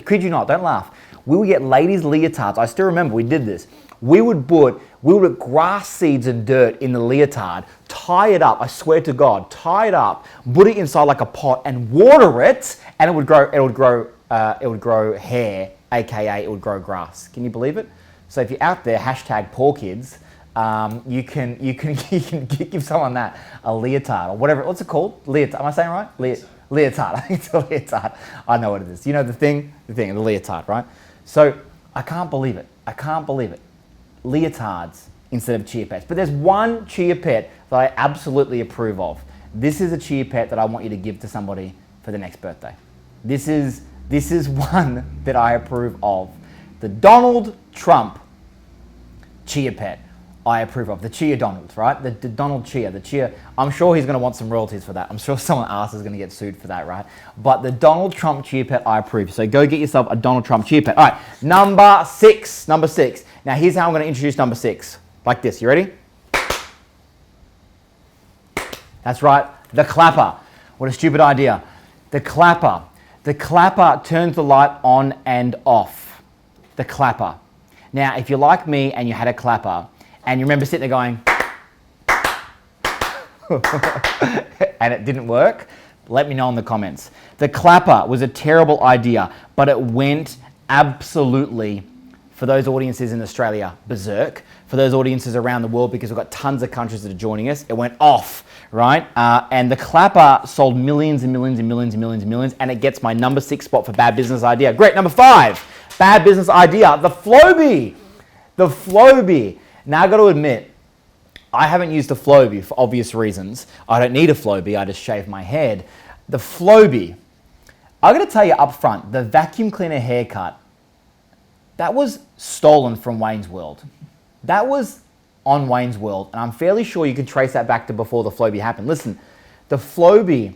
Kid you not, don't laugh. We would get ladies' leotards. I still remember we did this. we would put grass seeds and dirt in the leotard, tie it up, I swear to God, tie it up, put it inside like a pot and water it, and it would grow hair, aka it would grow grass. Can you believe it? So if you're out there, hashtag poor kids, you can give someone that, a leotard or whatever. What's it called? Leotard. Am I saying it right? Leotard. I think it's a leotard. I know what it is. You know the leotard, right? So I can't believe it. Leotards instead of chia pets. But there's one chia pet that I absolutely approve of. This is a chia pet that I want you to give to somebody for the next birthday. This is one that I approve of. The Donald Trump chia pet I approve of. The Chia Donald, right? The Donald Chia, the Chia. I'm sure he's going to want some royalties for that. I'm sure someone else is going to get sued for that, right? But the Donald Trump chia pet I approve. So go get yourself a Donald Trump chia pet. All right, number six. Now here's how I'm going to introduce number 6. Like this. You ready? That's right. The clapper. What a stupid idea. The clapper. The clapper turns the light on and off. The clapper. Now, if you're like me and you had a clapper and you remember sitting there going, and it didn't work, let me know in the comments. The clapper was a terrible idea, but it went absolutely, for those audiences in Australia, berserk. For those audiences around the world, because we've got tons of countries that are joining us, it went off, right? And the clapper sold millions and millions and millions and millions and millions, and it gets my number 6 spot for bad business idea. Great, number 5, bad business idea, the Flowbee. The Flowbee. Now, I've got to admit, I haven't used the Flowbee for obvious reasons. I don't need a Flowbee, I just shave my head. The Flowbee, I'm going to tell you up front, the vacuum cleaner haircut, that was stolen from Wayne's World. That was on Wayne's World, and I'm fairly sure you can trace that back to before the Flowbee happened. Listen, the Flowbee,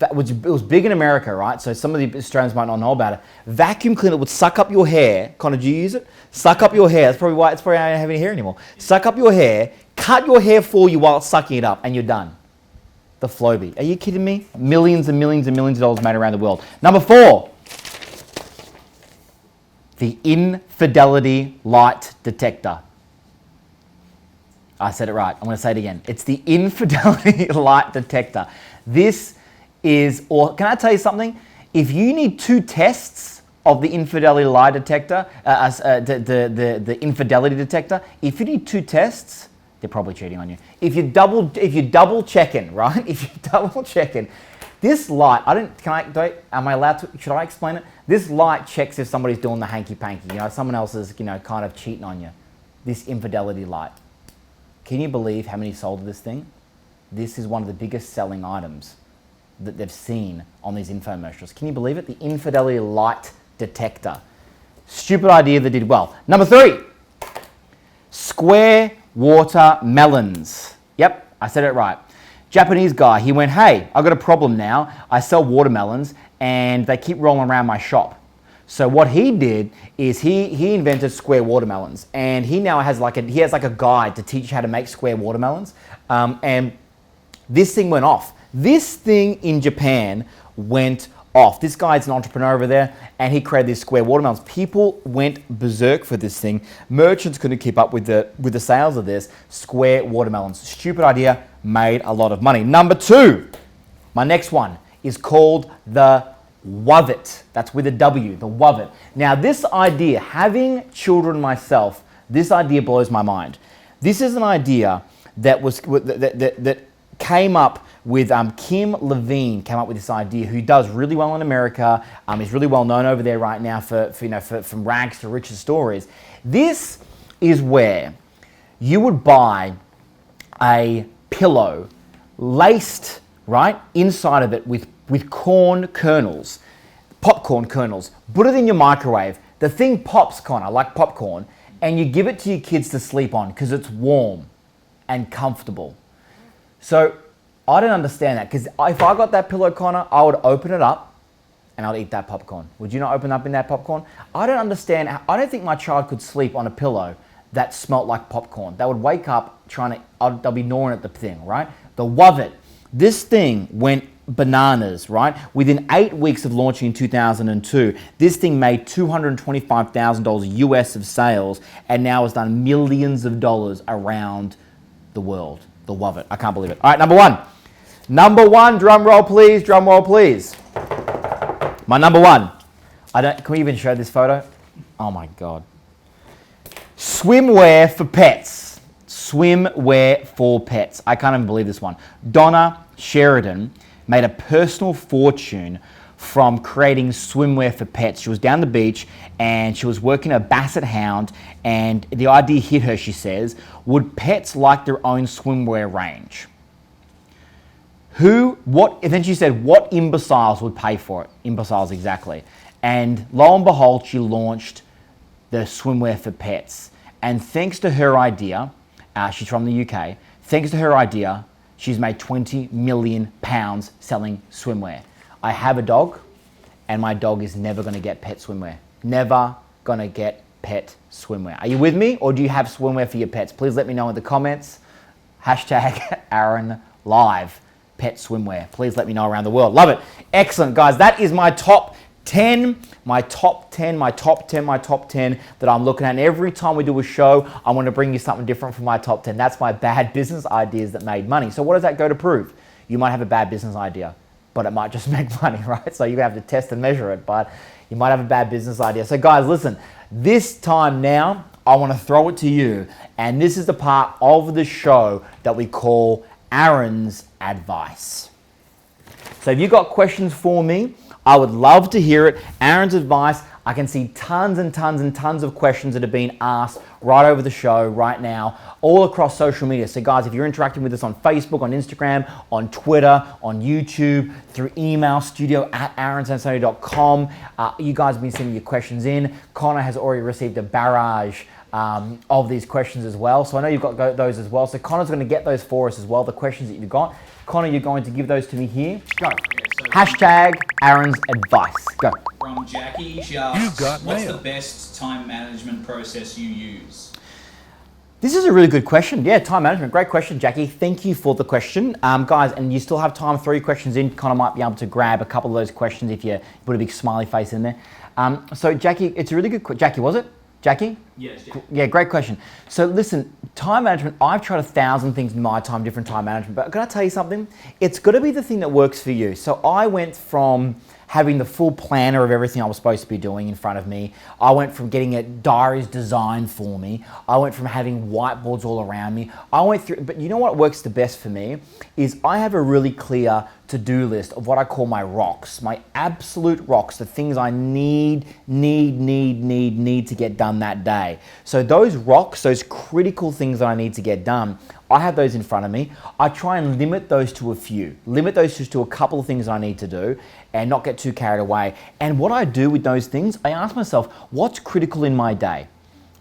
it was big in America, right? So some of the Australians might not know about it. Vacuum cleaner would suck up your hair. Connor, do you use it? Suck up your hair. That's probably why I don't have any hair anymore. Suck up your hair, cut your hair for you while it's sucking it up, and you're done. The Flowbee. Are you kidding me? Millions and millions and millions of dollars made around the world. Number 4, the infidelity light detector. I said it right. I'm going to say it again. It's the infidelity light detector. This is, or can I tell you something? If you need 2 tests of the infidelity lie detector, the infidelity detector, if you need 2 tests, they're probably cheating on you. If you double checking, right? If you double checking, this light, am I allowed to, should I explain it? This light checks if somebody's doing the hanky panky, someone else is, kind of cheating on you. This infidelity light. Can you believe how many sold this thing? This is one of the biggest selling items that they've seen on these infomercials. Can you believe it? The infidelity light detector. Stupid idea that did well. Number 3, square watermelons. Yep, I said it right. Japanese guy, he went, hey, I've got a problem now. I sell watermelons and they keep rolling around my shop. So what he did is he invented square watermelons, and he now has like a guide to teach you how to make square watermelons. And this thing went off. This thing in Japan went off. This guy's an entrepreneur over there, and he created these square watermelons. People went berserk for this thing. Merchants couldn't keep up with the sales of this. Square watermelons. Stupid idea, made a lot of money. Number 2, my next one is called the Wovit. That's with a W, the Wovit. Now this idea, having children myself, this idea blows my mind. This is an idea that came up with Kim Levine came up with this idea, who does really well in America. He's really well known over there right now for from rags to riches stories. This is where you would buy a pillow laced right inside of it with corn kernels, popcorn kernels. Put it in your microwave. The thing pops, Connor, like popcorn, and you give it to your kids to sleep on because it's warm and comfortable. So I don't understand that, because if I got that pillow, Connor, I would open it up and I'd eat that popcorn. Would you not open up in that popcorn? I don't understand. I don't think my child could sleep on a pillow that smelt like popcorn. They would wake up they'll be gnawing at the thing, right? The Wovit. This thing went bananas, right? Within 8 weeks of launching in 2002, this thing made $225,000 US of sales and now has done millions of dollars around the world. They'll love it. I can't believe it. All right, number one. Number one, drum roll please, drum roll please. My number one. Can we even show this photo? Oh my God. Swimwear for pets. Swimwear for pets. I can't even believe this one. Donna Sheridan made a personal fortune from creating swimwear for pets. She was down the beach and she was working a basset hound, and the idea hit her, she says, would pets like their own swimwear range? Then she said, what imbeciles would pay for it? Imbeciles, exactly. And lo and behold, she launched the swimwear for pets. And thanks to her idea, she's from the UK, thanks to her idea, she's made £20 million selling swimwear. I have a dog, and my dog is never gonna get pet swimwear. Never gonna get pet swimwear. Are you with me, or do you have swimwear for your pets? Please let me know in the comments. Hashtag Aaron Live. Pet swimwear. Please let me know around the world. Love it. Excellent, guys. That is my top 10 that I'm looking at. And every time we do a show, I want to bring you something different from my top 10. That's my bad business ideas that made money. So what does that go to prove? You might have a bad business idea, but it might just make money, right? So you have to test and measure it, but you might have a bad business idea. So guys, listen, this time now, I want to throw it to you. And this is the part of the show that we call Aaron's advice. So if you've got questions for me, I would love to hear it. Aaron's advice. I can see tons and tons and tons of questions that have been asked right over the show right now, all across social media. So guys, if you're interacting with us on Facebook, on Instagram, on Twitter, on YouTube, through email, studio@aaronsansonia.com, you guys have been sending your questions in. Connor has already received a barrage of these questions as well. So I know you've got those as well. So Connor's going to get those for us as well, the questions that you've got. Connor, you're going to give those to me here. Go. Hashtag Aaron's advice. Go. From Jackie, she asks, what's the best time management process you use? This is a really good question. Yeah, time management. Great question, Jackie. Thank you for the question. Guys, and you still have time, 3 questions in. Connor might be able to grab a couple of those questions if you put a big smiley face in there. So Jackie, it's a really good question. Jackie, was it? Jackie? Yes, Jackie. Yeah, great question. So listen, time management, I've tried 1,000 things in my time, different time management, but can I tell you something? It's got to be the thing that works for you. So I went from having the full planner of everything I was supposed to be doing in front of me. I went from getting diaries designed for me. I went from having whiteboards all around me. I went through, but you know what works the best for me is I have a really clear to-do list of what I call my rocks, my absolute rocks, the things I need to get done that day. So those rocks, those critical things that I need to get done, I have those in front of me. I try and limit those to a few, limit those just to a couple of things I need to do and not get too carried away. And what I do with those things, I ask myself, what's critical in my day?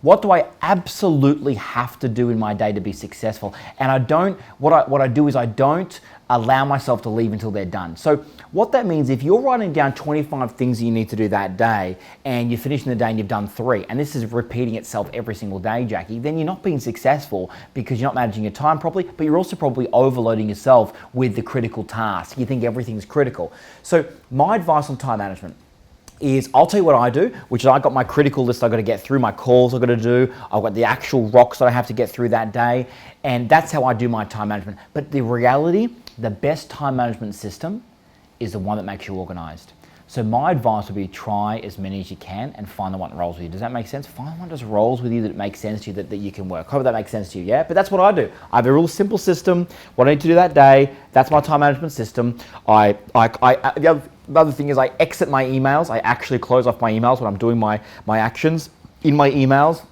What do I absolutely have to do in my day to be successful? And I don't, what I do is I don't allow myself to leave until they're done. So what that means, if you're writing down 25 things you need to do that day and you're finishing the day and you've done 3, and this is repeating itself every single day, Jackie, then you're not being successful because you're not managing your time properly, but you're also probably overloading yourself with the critical tasks. You think everything's critical. So my advice on time management is I'll tell you what I do, which is I got my critical list I've got to get through, my calls I've got to do, I've got the actual rocks that I have to get through that day, and that's how I do my time management. But the reality, the best time management system is the one that makes you organized. So my advice would be try as many as you can and find the one that rolls with you. Does that make sense? Find the one that just rolls with you, that makes sense to you, that you can work. Hope that makes sense to you, yeah? But that's what I do. I have a real simple system, what I need to do that day, that's my time management system. The other thing is I exit my emails. I actually close off my emails when I'm doing my actions in my emails.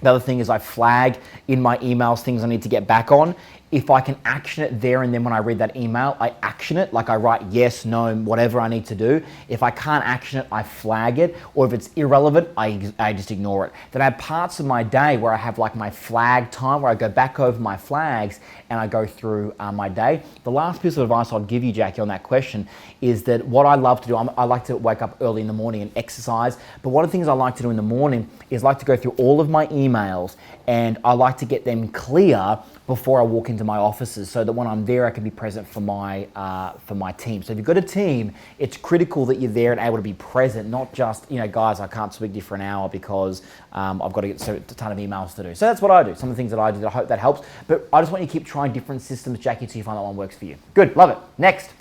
The other thing is I flag in my emails things I need to get back on. If I can action it there and then when I read that email, I action it, like I write yes, no, whatever I need to do. If I can't action it, I flag it, or if it's irrelevant, I just ignore it. Then I have parts of my day where I have like my flag time, where I go back over my flags and I go through my day. The last piece of advice I'll give you, Jackie, on that question is that what I love to do, I like to wake up early in the morning and exercise, but one of the things I like to do in the morning is I like to go through all of my emails and I like to get them clear before I walk into into my offices so that when I'm there, I can be present for my team. So if you've got a team, it's critical that you're there and able to be present, not just, guys, I can't speak to you for an hour because I've got to get a ton of emails to do. So that's what I do. Some of the things that I do, I hope that helps. But I just want you to keep trying different systems, Jackie, until you find that one works for you. Good, love it. Next.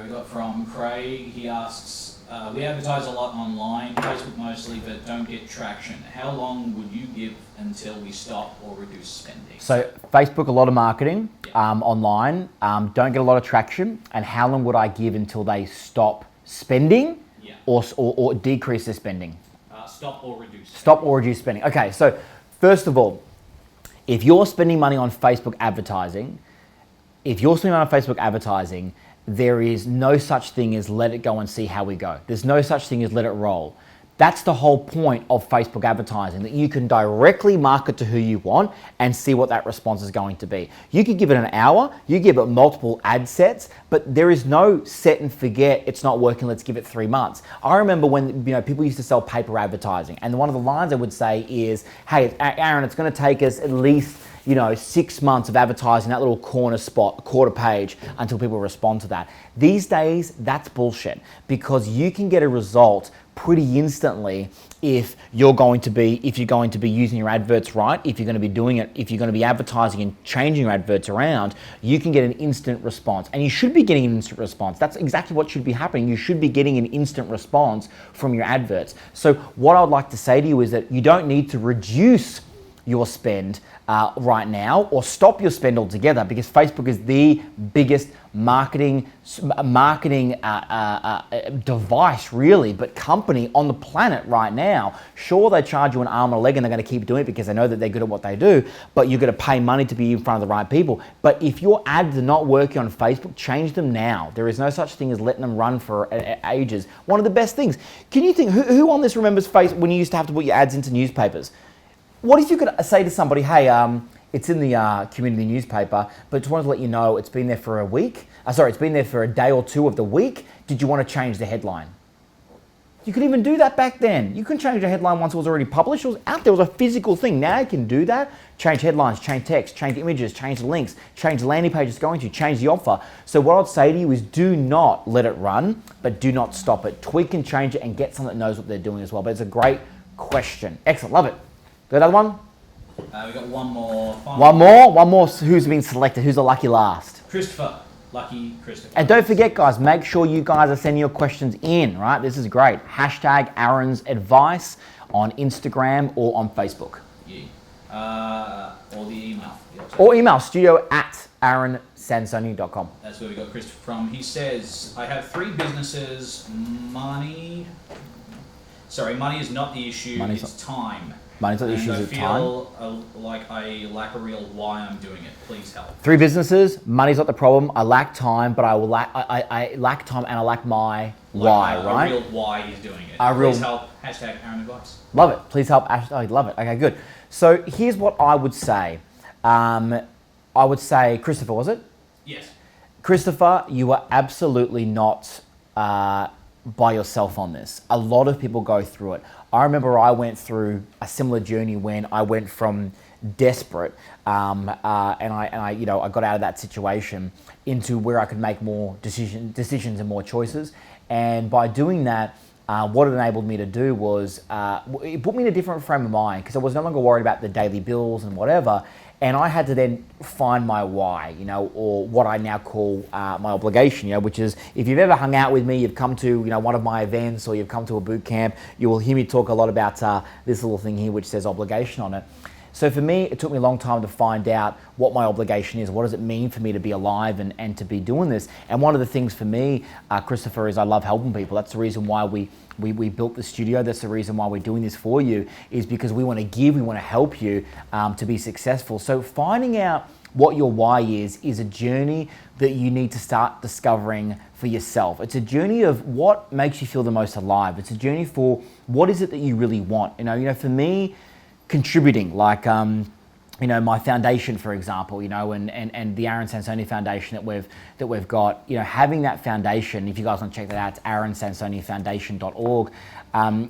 We got from Craig. He asks, we advertise a lot online, Facebook mostly, but don't get traction. How long would you give until we stop or reduce spending? So Facebook, a lot of marketing online, don't get a lot of traction. And how long would I give until they stop spending or decrease their spending? Stop or reduce. Stop or reduce spending. Okay, so first of all, if you're spending money on Facebook advertising, there is no such thing as let it go and see how we go. There's no such thing as let it roll. That's the whole point of Facebook advertising, that you can directly market to who you want and see what that response is going to be. You could give it an hour, you give it multiple ad sets, but there is no set and forget, it's not working, let's give it 3 months. I remember when people used to sell paper advertising, and one of the lines I would say is, hey, Aaron, it's going to take us at least 6 months of advertising that little corner spot, quarter page, until people respond to that. These days, that's bullshit, because you can get a result pretty instantly if you're going to be using your adverts right, if you're going to be doing it, if you're going to be advertising and changing your adverts around, you can get an instant response. And you should be getting an instant response. That's exactly what should be happening. You should be getting an instant response from your adverts. So what I would like to say to you is that you don't need to reduce your spend right now or stop your spend altogether, because Facebook is the biggest marketing device, really, but company on the planet right now. Sure, they charge you an arm and a leg and they're going to keep doing it because they know that they're good at what they do, but you're going to pay money to be in front of the right people. But if your ads are not working on Facebook, change them now. There is no such thing as letting them run for ages. One of the best things. Can you think, who on this remembers Facebook when you used to have to put your ads into newspapers? What if you could say to somebody, hey, it's in the community newspaper, but just wanted to let you know it's been there for a week. It's been there for a day or two of the week. Did you want to change the headline? You could even do that back then. You couldn't change the headline once it was already published. It was out there. It was a physical thing. Now you can do that. Change headlines, change text, change images, change links, change the landing page it's going to, change the offer. So what I'd say to you is do not let it run, but do not stop it. Tweak and change it and get someone that knows what they're doing as well. But it's a great question. Excellent. Love it. Got another one? We got one more. One more. Who's been selected? Who's the lucky last? Christopher. Lucky Christopher. And don't forget, guys, make sure you guys are sending your questions in, right? This is great. # Aaron's Advice on Instagram or on Facebook. Yeah. Or the email. Or email studio@aaronsansoni.com. That's where we got Christopher from. He says, I have 3 businesses. Money is not the issue, it's time. Money's not the issue, it's time. I feel like I lack a real why I'm doing it. Please help. 3 businesses, money's not the problem. I lack time, but I lack time and I lack my why, right? A real why he's doing it. Please help. # Aaron Advice. Love it. Please help. I love it. Okay, good. So here's what I would say. I would say, Christopher, was it? Yes. Christopher, you are absolutely not by yourself on this. A lot of people go through it. I remember I went through a similar journey when I went from desperate and I got out of that situation into where I could make more decisions and more choices. And by doing that, what it enabled me to do was it put me in a different frame of mind, because I was no longer worried about the daily bills and whatever. And I had to then find my why, or what I now call my obligation, which is, if you've ever hung out with me, you've come to, one of my events, or you've come to a boot camp, you will hear me talk a lot about this little thing here, which says obligation on it. So for me, it took me a long time to find out what my obligation is. What does it mean for me to be alive and to be doing this? And one of the things for me, Christopher, is I love helping people. That's the reason why we built the studio. That's the reason why we're doing this for you, is because we want to give, we want to help you to be successful. So finding out what your why is a journey that you need to start discovering for yourself. It's a journey of what makes you feel the most alive. It's a journey for what is it that you really want. For me, contributing, like you know, my foundation, for example, you know, and the Aaron Sansoni Foundation that we've got, you know, having that foundation, if you guys want to check that out, it's aaronsansonifoundation.org.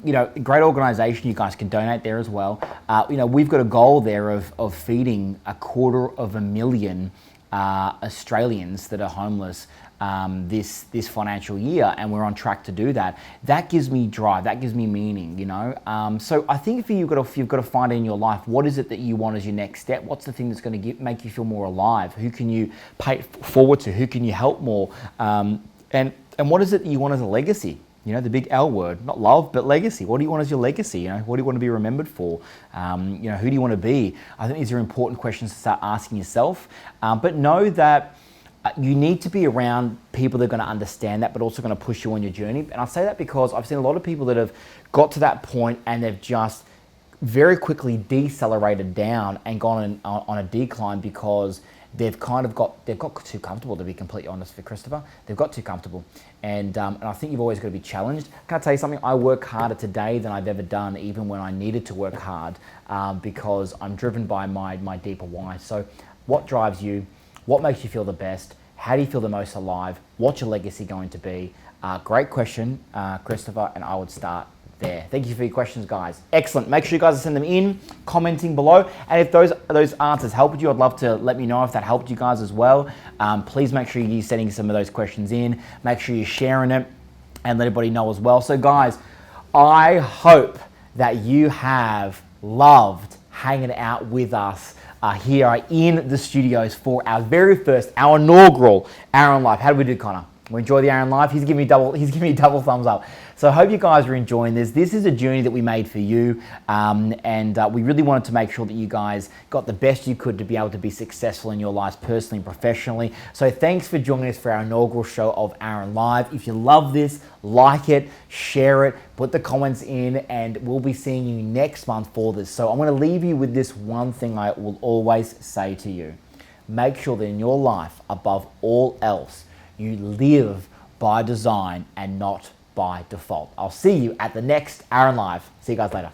You know, great organization. You guys can donate there as well. You know, we've got a goal there of feeding 250,000 Australians that are homeless this financial year, and we're on track to do that. That gives me drive, that gives me meaning, you know. So I think for you, you've got to find in your life, what is it that you want as your next step? What's the thing that's going to make you feel more alive? Who can you pay it forward to? Who can you help more? And what is it that you want as a legacy? You know, the big L word, not love, but legacy. What do you want as your legacy? You know, what do you want to be remembered for? You know, who do you want to be? I think these are important questions to start asking yourself. But know that you need to be around people that are going to understand that, but also going to push you on your journey. And I say that because I've seen a lot of people that have got to that point and they've just very quickly decelerated down and gone on a decline because they've got too comfortable, to be completely honest, for Christopher. They've got too comfortable. And I think you've always got to be challenged. Can I tell you something? I work harder today than I've ever done, even when I needed to work hard, because I'm driven by my deeper why. So what drives you? What makes you feel the best? How do you feel the most alive? What's your legacy going to be? Great question, Christopher, and I would start there. Thank you for your questions, guys. Excellent. Make sure you guys send them in, commenting below. And if those answers helped you, I'd love to let me know if that helped you guys as well. Please make sure you're sending some of those questions in. Make sure you're sharing it and let everybody know as well. So guys, I hope that you have loved hanging out with us here in the studios for our inaugural Aaron Live. How did we do, Connor? We enjoy the Aaron Live. He's giving me double thumbs up. So I hope you guys are enjoying this. This is a journey that we made for you, and we really wanted to make sure that you guys got the best you could to be able to be successful in your lives personally and professionally. So thanks for joining us for our inaugural show of Aaron Live. If you love this, like it, share it, put the comments in, and we'll be seeing you next month for this. So I'm going to leave you with this one thing I will always say to you. Make sure that in your life, above all else, you live by design and not by default. I'll see you at the next Aaron Live. See you guys later.